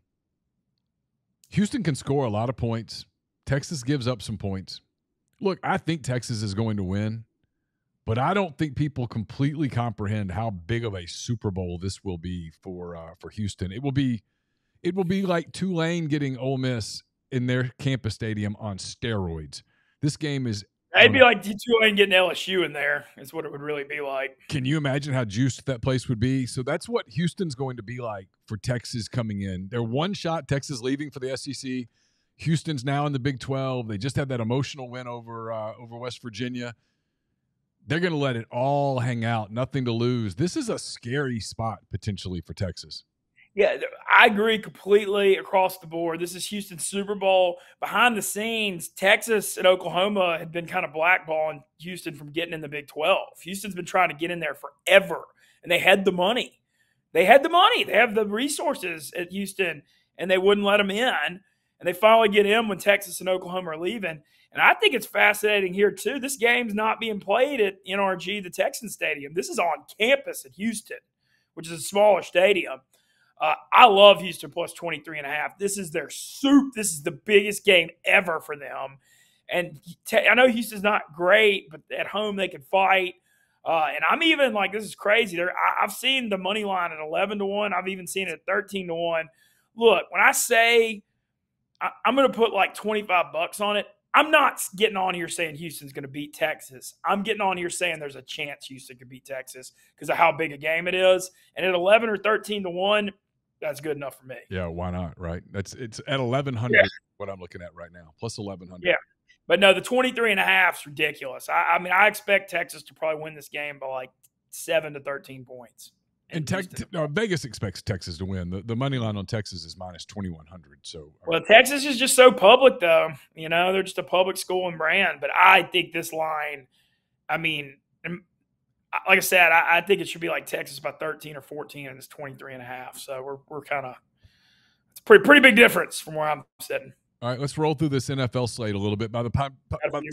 Houston can score a lot of points. Texas gives up some points. Look, I think Texas is going to win, but I don't think people completely comprehend how big of a Super Bowl this will be for Houston. It will be like Tulane getting Ole Miss in their campus stadium on steroids. This game is. It'd be like Tulane getting LSU in there. Is what it would really be like. Can you imagine how juiced that place would be? So that's what Houston's going to be like for Texas coming in. They're one shot. Texas leaving for the SEC. Houston's now in the Big 12. They just had that emotional win over West Virginia. They're going to let it all hang out, nothing to lose. This is a scary spot potentially for Texas. Yeah, I agree completely across the board. This is Houston's Super Bowl. Behind the scenes, Texas and Oklahoma had been kind of blackballing Houston from getting in the Big 12. Houston's been trying to get in there forever, and they had the money. They have the resources at Houston, and they wouldn't let them in. And they finally get in when Texas and Oklahoma are leaving. And I think it's fascinating here, too. This game's not being played at NRG, the Texan Stadium. This is on campus at Houston, which is a smaller stadium. I love Houston plus 23.5. This is their soup. This is the biggest game ever for them. And I know Houston's not great, but at home they can fight. And I'm even like, this is crazy. I've seen the money line at 11-1. I've even seen it at 13-1. Look, when I say I'm going to put like $25 on it, I'm not getting on here saying Houston's going to beat Texas. I'm getting on here saying there's a chance Houston could beat Texas because of how big a game it is. And at 11 or 13-1, that's good enough for me. Yeah, why not, right? It's at 1,100 what I'm looking at right now, plus 1,100. Yeah. But no, the 23.5 is ridiculous. I mean, I expect Texas to probably win this game by like 7 to 13 points. And Vegas expects Texas to win. The money line on Texas is minus 2,100. So, well, Texas is just so public, though. You know, they're just a public school and brand. But I think this line, I mean, like I said, I think it should be like Texas by 13 or 14, and it's 23.5. So we're kind of it's a pretty big difference from where I'm sitting. All right, let's roll through this NFL slate a little bit. By the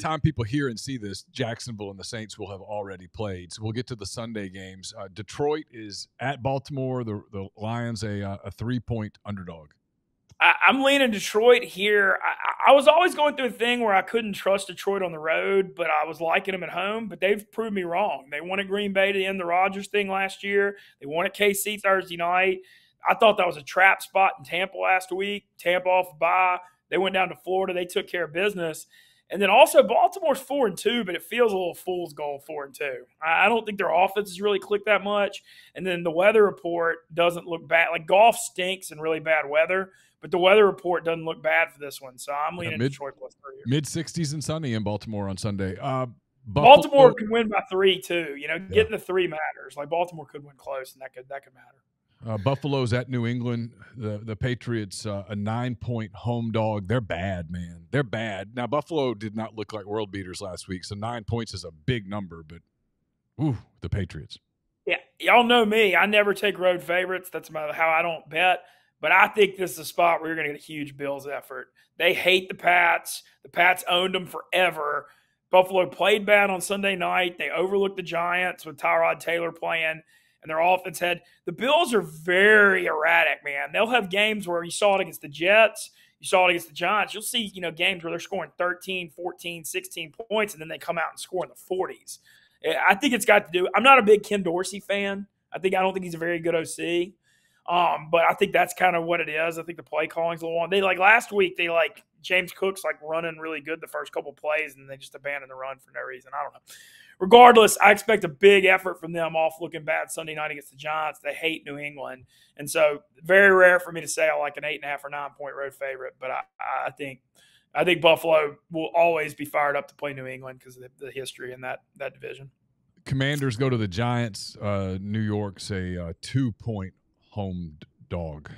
time people hear and see this, Jacksonville and the Saints will have already played. So we'll get to the Sunday games. Detroit is at Baltimore. The Lions a 3-point underdog. I'm leaning Detroit here. I was always going through a thing where I couldn't trust Detroit on the road, but I was liking them at home. But they've proved me wrong. They won at Green Bay to end the Rodgers thing last year. They won at KC Thursday night. I thought that was a trap spot in Tampa last week. Tampa off bye. They went down to Florida. They took care of business. And then also Baltimore's 4-2, but it feels a little fool's gold 4-2. I don't think their offense has really clicked that much. And then the weather report doesn't look bad. Like golf stinks in really bad weather, but the weather report doesn't look bad for this one. So I'm leaning Detroit +3. Mid-60s and sunny in Baltimore on Sunday. Baltimore could win by 3 too. Getting the 3 matters. Like Baltimore could win close, and that could matter. Buffalo's at New England. The Patriots, a 9-point home dog. They're bad, man. They're bad. Now, Buffalo did not look like world beaters last week, so 9 points is a big number, but the Patriots. Yeah, y'all know me. I never take road favorites. That's how I don't bet. But I think this is a spot where you're going to get a huge Bills effort. They hate the Pats. The Pats owned them forever. Buffalo played bad on Sunday night. They overlooked the Giants with Tyrod Taylor playing. And their offense had – the Bills are very erratic, man. They'll have games where you saw it against the Jets. You saw it against the Giants. You'll see, games where they're scoring 13, 14, 16 points, and then they come out and score in the 40s. I think it's got to do – I'm not a big Ken Dorsey fan. I don't think he's a very good OC. But I think that's kind of what it is. I think the play calling's a little on. They last week, James Cook's running really good the first couple plays, and they just abandoned the run for no reason. I don't know. Regardless, I expect a big effort from them off looking bad Sunday night against the Giants. They hate New England. And so very rare for me to say I like an 8.5 or 9-point road favorite. But I think Buffalo will always be fired up to play New England because of the history in that division. Commanders go to the Giants. New York's a 2-point home dog.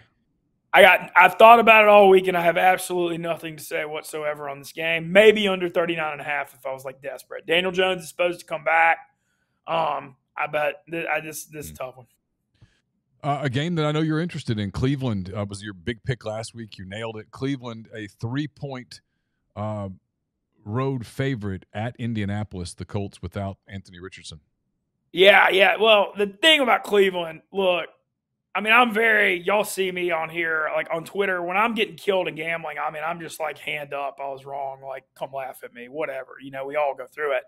I've thought about it all week, and I have absolutely nothing to say whatsoever on this game. Maybe under 39.5 if I was desperate. Daniel Jones is supposed to come back. I bet this is a tough one. A game that I know you're interested in, Cleveland was your big pick last week. You nailed it. Cleveland, a 3-point road favorite at Indianapolis. The Colts without Anthony Richardson. Yeah. Well, the thing about Cleveland, look. y'all see me on here, on Twitter, when I'm getting killed in gambling, I'm just hand up. I was wrong. Come laugh at me, whatever. We all go through it.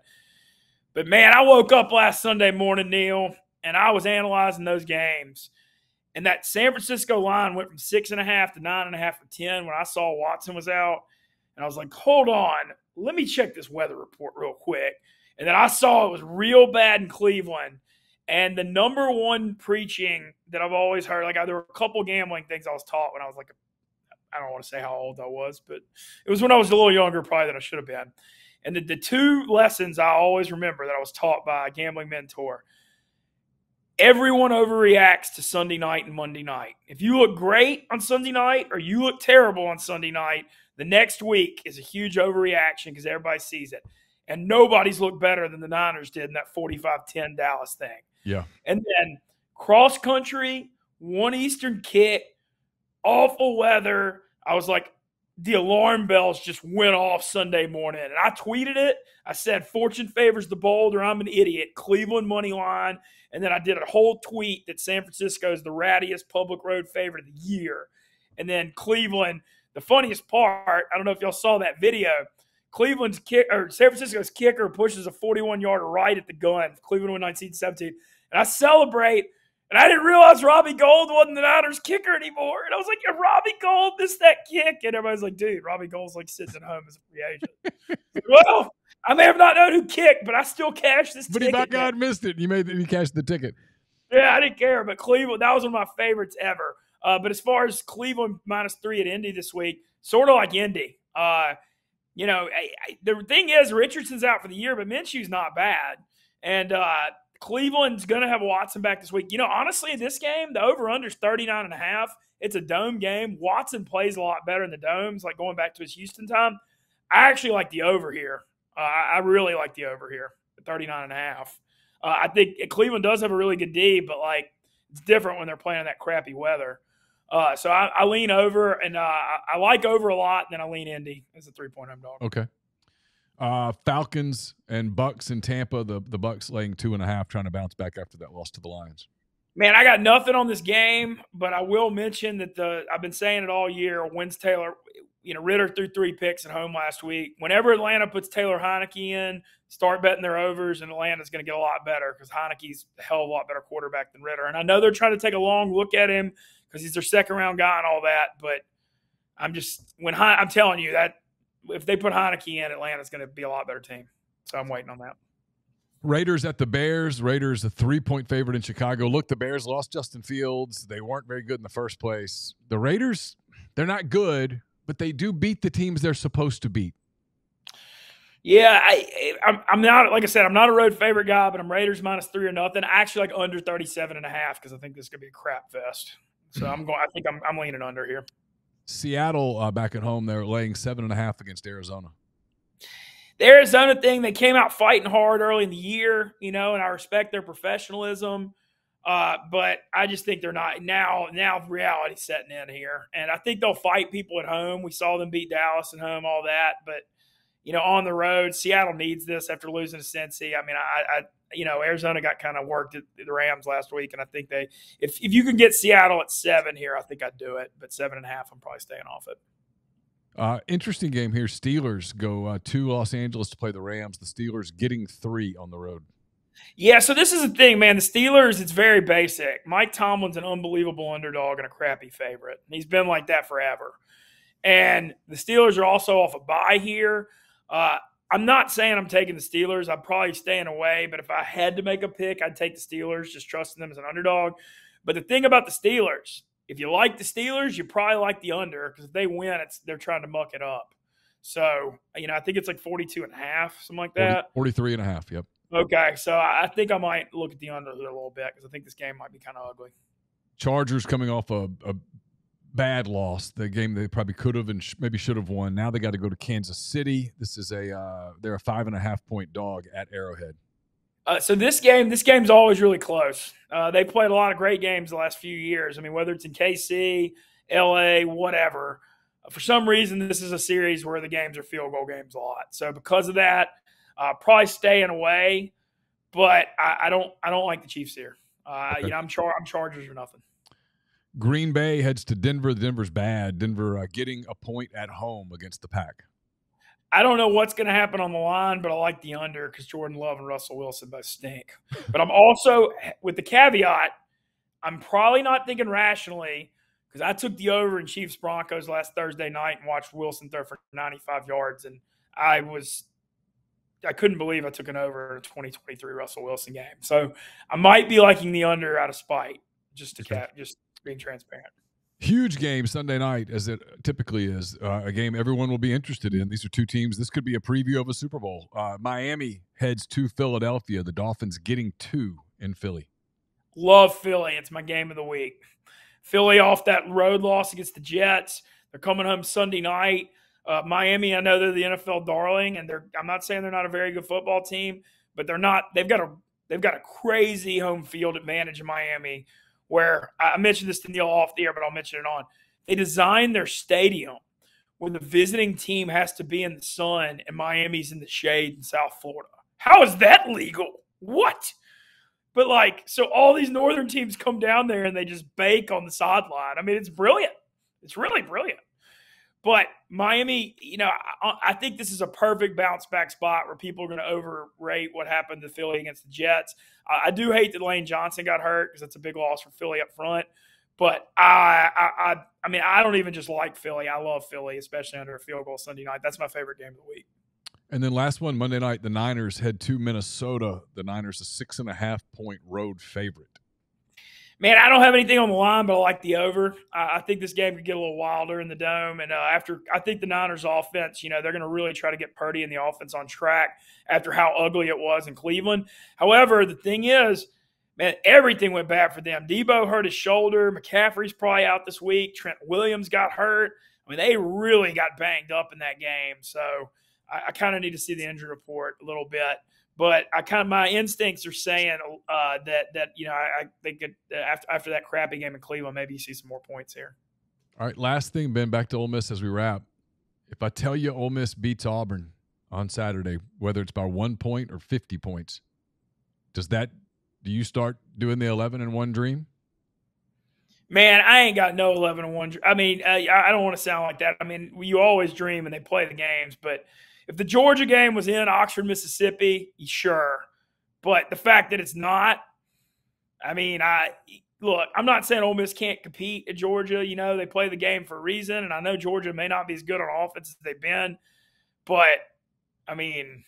But man, I woke up last Sunday morning, Neil, and I was analyzing those games. And that San Francisco line went from 6.5 to 9.5 for 10 when I saw Watson was out. And I was like, hold on, let me check this weather report real quick. And then I saw it was real bad in Cleveland. And the number one preaching that I've always heard, there were a couple gambling things I was taught when I was I don't want to say how old I was, but it was when I was a little younger probably than I should have been. And the 2 lessons I always remember that I was taught by a gambling mentor: everyone overreacts to Sunday night and Monday night. If you look great on Sunday night or you look terrible on Sunday night, the next week is a huge overreaction because everybody sees it. And nobody's looked better than the Niners did in that 45-10 Dallas thing. Yeah. And then cross country, 1 Eastern kick, awful weather. I was the alarm bells just went off Sunday morning. And I tweeted it. I said, fortune favors the bold or I'm an idiot. Cleveland money line. And then I did a whole tweet that San Francisco is the rattiest public road favorite of the year. And then Cleveland, the funniest part, I don't know if y'all saw that video. San Francisco's kicker pushes a 41-yarder right at the gun. Cleveland won 19-17. And I celebrate, and I didn't realize Robbie Gould wasn't the Niners kicker anymore. And I was like, yeah, Robbie Gould missed that kick. And everybody's like, dude, Robbie Gould's sitting at home as a free agent. Well, I may have not known who kicked, but I still cashed this ticket. But God missed it. You cashed the ticket. Yeah, I didn't care. But Cleveland, that was one of my favorites ever. But as far as Cleveland -3 at Indy this week, sort of like Indy. The thing is, Richardson's out for the year, but Minshew's not bad. And Cleveland's going to have Watson back this week. Honestly, in this game, the over-under's 39.5. It's a dome game. Watson plays a lot better in the domes, going back to his Houston time. I actually like the over here. I really like the over here, 39.5. I think Cleveland does have a really good D, but it's different when they're playing in that crappy weather. So I lean over, and I like over a lot, and then I lean Indy as a 3-point home dog. Okay. Falcons and Bucks in Tampa. The Bucks laying 2.5, trying to bounce back after that loss to the Lions. Man, I got nothing on this game, but I will mention that I've been saying it all year. Wins Taylor. Ritter threw 3 picks at home last week. Whenever Atlanta puts Taylor Heineke in, start betting their overs, and Atlanta's going to get a lot better because Heineke's a hell of a lot better quarterback than Ritter. And I know they're trying to take a long look at him because he's their second-round guy and all that. But I'm telling you that if they put Heineke in, Atlanta's going to be a lot better team. So I'm waiting on that. Raiders at the Bears. Raiders a 3-point favorite in Chicago. Look, the Bears lost Justin Fields. They weren't very good in the first place. The Raiders, they're not good, but they do beat the teams they're supposed to beat. Yeah, I'm not, like I said, I'm not a road favorite guy, but I'm Raiders -3 or nothing. I actually like under 37.5 because I think this is going to be a crap fest. So I think I'm leaning under here. Seattle back at home, they're laying 7.5 against Arizona. The Arizona thing, they came out fighting hard early in the year, and I respect their professionalism. But I just think they're not now reality's setting in here. And I think they'll fight people at home. We saw them beat Dallas at home, all that. But, on the road, Seattle needs this after losing to Cincy. I mean, Arizona got kind of worked at the Rams last week. And I think if you can get Seattle at 7 here, I think I'd do it. But 7.5, I'm probably staying off it. Interesting game here. Steelers go to Los Angeles to play the Rams. The Steelers getting 3 on the road. Yeah, so this is the thing, man. The Steelers, it's very basic. Mike Tomlin's an unbelievable underdog and a crappy favorite. And he's been like that forever. And the Steelers are also off a bye here. I'm not saying I'm taking the Steelers. I'm probably staying away. But if I had to make a pick, I'd take the Steelers, just trusting them as an underdog. But the thing about the Steelers, if you like the Steelers, you probably like the under because if they win, they're trying to muck it up. So, I think it's like 42.5, something like that. 43.5, yep. Okay, so I think I might look at the under here a little bit because I think this game might be kind of ugly. Chargers coming off a bad loss, the game they probably could have and maybe should have won. Now they got to go to Kansas City. This is they're a 5.5-point dog at Arrowhead. So this game's always really close. They played a lot of great games the last few years. I mean, whether it's in KC, LA, whatever. For some reason, this is a series where the games are field goal games a lot. So because of that, probably staying away. But I don't like the Chiefs here. Okay. I'm Chargers or nothing. Green Bay heads to Denver. Denver's bad. Denver getting a point at home against the Pack. I don't know what's going to happen on the line, but I like the under because Jordan Love and Russell Wilson both stink. But I'm also, with the caveat, I'm probably not thinking rationally because I took the over in Chiefs-Broncos last Thursday night and watched Wilson throw for 95 yards, and I couldn't believe I took an over in a 2023 Russell Wilson game. So I might be liking the under out of spite, just being transparent. Huge game Sunday night, as it typically is. A game everyone will be interested in. These are two teams. This could be a preview of a Super Bowl. Miami heads to Philadelphia. The Dolphins getting 2 in Philly. Love Philly. It's my game of the week. Philly off that road loss against the Jets. They're coming home Sunday night. Miami, I know they're the NFL darling, and I'm not saying they're not a very good football team, but they're not. They've got a crazy home field advantage in Miami. Where I mentioned this to Neil off the air, but I'll mention it on. They designed their stadium where the visiting team has to be in the sun and Miami's in the shade in South Florida. How is that legal? What? But so all these northern teams come down there and they just bake on the sideline. I mean, it's brilliant. It's really brilliant. But Miami, I think this is a perfect bounce back spot where people are going to overrate what happened to Philly against the Jets. I do hate that Lane Johnson got hurt because that's a big loss for Philly up front. But I mean, I don't even just like Philly. I love Philly, especially under a field goal Sunday night. That's my favorite game of the week. And then last one, Monday night, the Niners head to Minnesota. The Niners a 6.5-point road favorite. Man, I don't have anything on the line, but I like the over. I think this game could get a little wilder in the dome. And I think the Niners offense, they're going to really try to get Purdy and the offense on track after how ugly it was in Cleveland. However, the thing is, man, everything went bad for them. Debo hurt his shoulder. McCaffrey's probably out this week. Trent Williams got hurt. I mean, they really got banged up in that game. So I kind of need to see the injury report a little bit. But my instincts are saying that I think after that crappy game in Cleveland, maybe you see some more points here. All right, last thing, Ben, back to Ole Miss as we wrap. If I tell you Ole Miss beats Auburn on Saturday, whether it's by 1 point or 50 points, do you start doing the 11-1 dream? Man, I ain't got no 11-1. I mean, I don't want to sound like that. I mean, you always dream and they play the games, but if the Georgia game was in Oxford, Mississippi, sure. But the fact that it's not, I mean, I'm not saying Ole Miss can't compete at Georgia. They play the game for a reason, and I know Georgia may not be as good on offense as they've been. but I mean,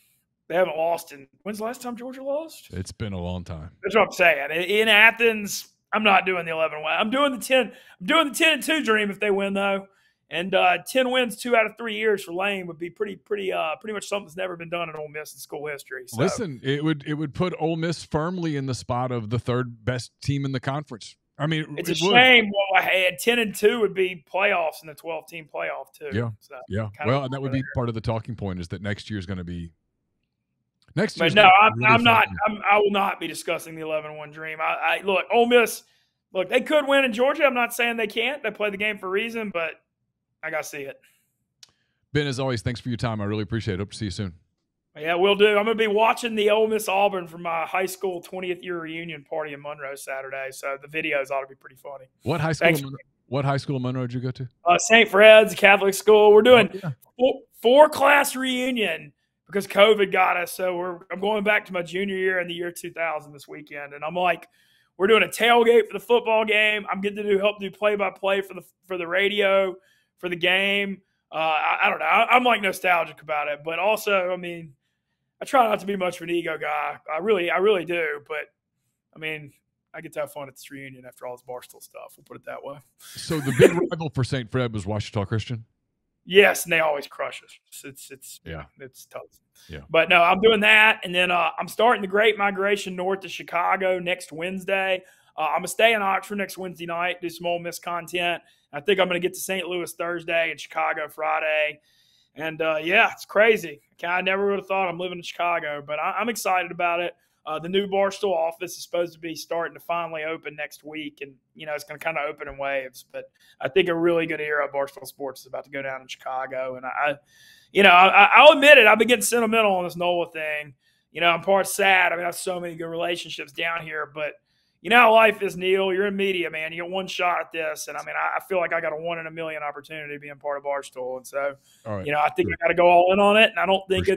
they haven't lost in. When's the last time Georgia lost? It's been a long time. That's what I'm saying. In Athens, I'm not doing the 11 win. I'm doing the 10. I'm doing the 10-2 dream if they win though. And 10 wins 2 out of 3 years for Lane would be pretty much something that's never been done in Ole Miss in school history. So. Listen, it would put Ole Miss firmly in the spot of the third best team in the conference. I mean, it's a shame. Well, I had 10-2 would be playoffs in the 12-team playoff too. Yeah, so yeah. Well, and that would be part of the talking point is that next year is going to be. Next year, but no, I'm not. I will not be discussing the 11-1 dream. I look, Ole Miss. Look, they could win in Georgia. I'm not saying they can't. They play the game for a reason, but I got to see it. Ben, as always, thanks for your time. I really appreciate it. Hope to see you soon. Yeah, we'll do. I'm going to be watching the Ole Miss Auburn for my high school 20th year reunion party in Monroe Saturday. So the videos ought to be pretty funny. What high school in Monroe did you go to? St. Fred's, a Catholic school. We're doing four class reunion because COVID got us. So I'm going back to my junior year in the year 2000 this weekend. And I'm like, we're doing a tailgate for the football game. I'm getting to help do play-by-play for the radio for the game. I don't know. I'm like nostalgic about it, but also, I mean, I try not to be much of an ego guy. I really do. But I mean, I get to have fun at this reunion after all this Barstool stuff. We'll put it that way. So the big rival for St. Fred was Ouachita Christian. Yes, and they always crush us. It's tough. Yeah. But no, I'm doing that, and then I'm starting the Great Migration north to Chicago next Wednesday. I'm gonna stay in Oxford next Wednesday night, do some Ole Miss content. I think I'm gonna get to St. Louis Thursday and Chicago Friday, and it's crazy. I never would have thought I'm living in Chicago, but I'm excited about it. The new Barstool office is supposed to be starting to finally open next week, and it's going to kind of open in waves. But I think a really good era of Barstool sports is about to go down in Chicago, and I'll admit it. I've been getting sentimental on this NOLA thing. I'm part sad. I mean, I have so many good relationships down here, but how life is, Neil. You're in media, man. You get one shot at this, and I mean, I feel like I got a 1 in a million opportunity being part of Barstool, and so right. I think I got to go all in on it, and I don't think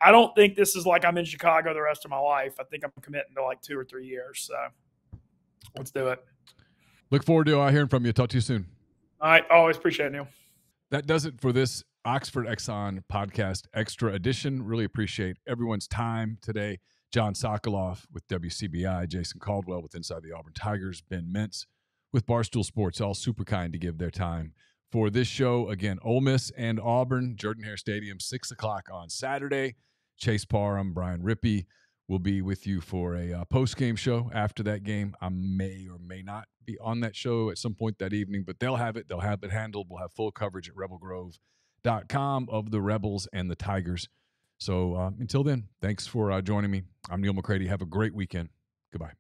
I don't think this is like I'm in Chicago the rest of my life. I think I'm committing to like 2 or 3 years. So let's do it. Look forward to hearing from you. Talk to you soon. All right. Always appreciate it, Neil. That does it for this Oxford Exxon podcast extra edition. Really appreciate everyone's time today. John Sokoloff with WCBI, Jason Caldwell with Inside the Auburn Tigers, Ben Mintz with Barstool Sports, all super kind to give their time for this show. Again, Ole Miss and Auburn, Jordan-Hare Stadium, 6 o'clock on Saturday. Chase Parham, Brian Rippey will be with you for a post-game show after that game. I may or may not be on that show at some point that evening, but they'll have it. They'll have it handled. We'll have full coverage at rebelgrove.com of the Rebels and the Tigers. So until then, thanks for joining me. I'm Neil McCready. Have a great weekend. Goodbye.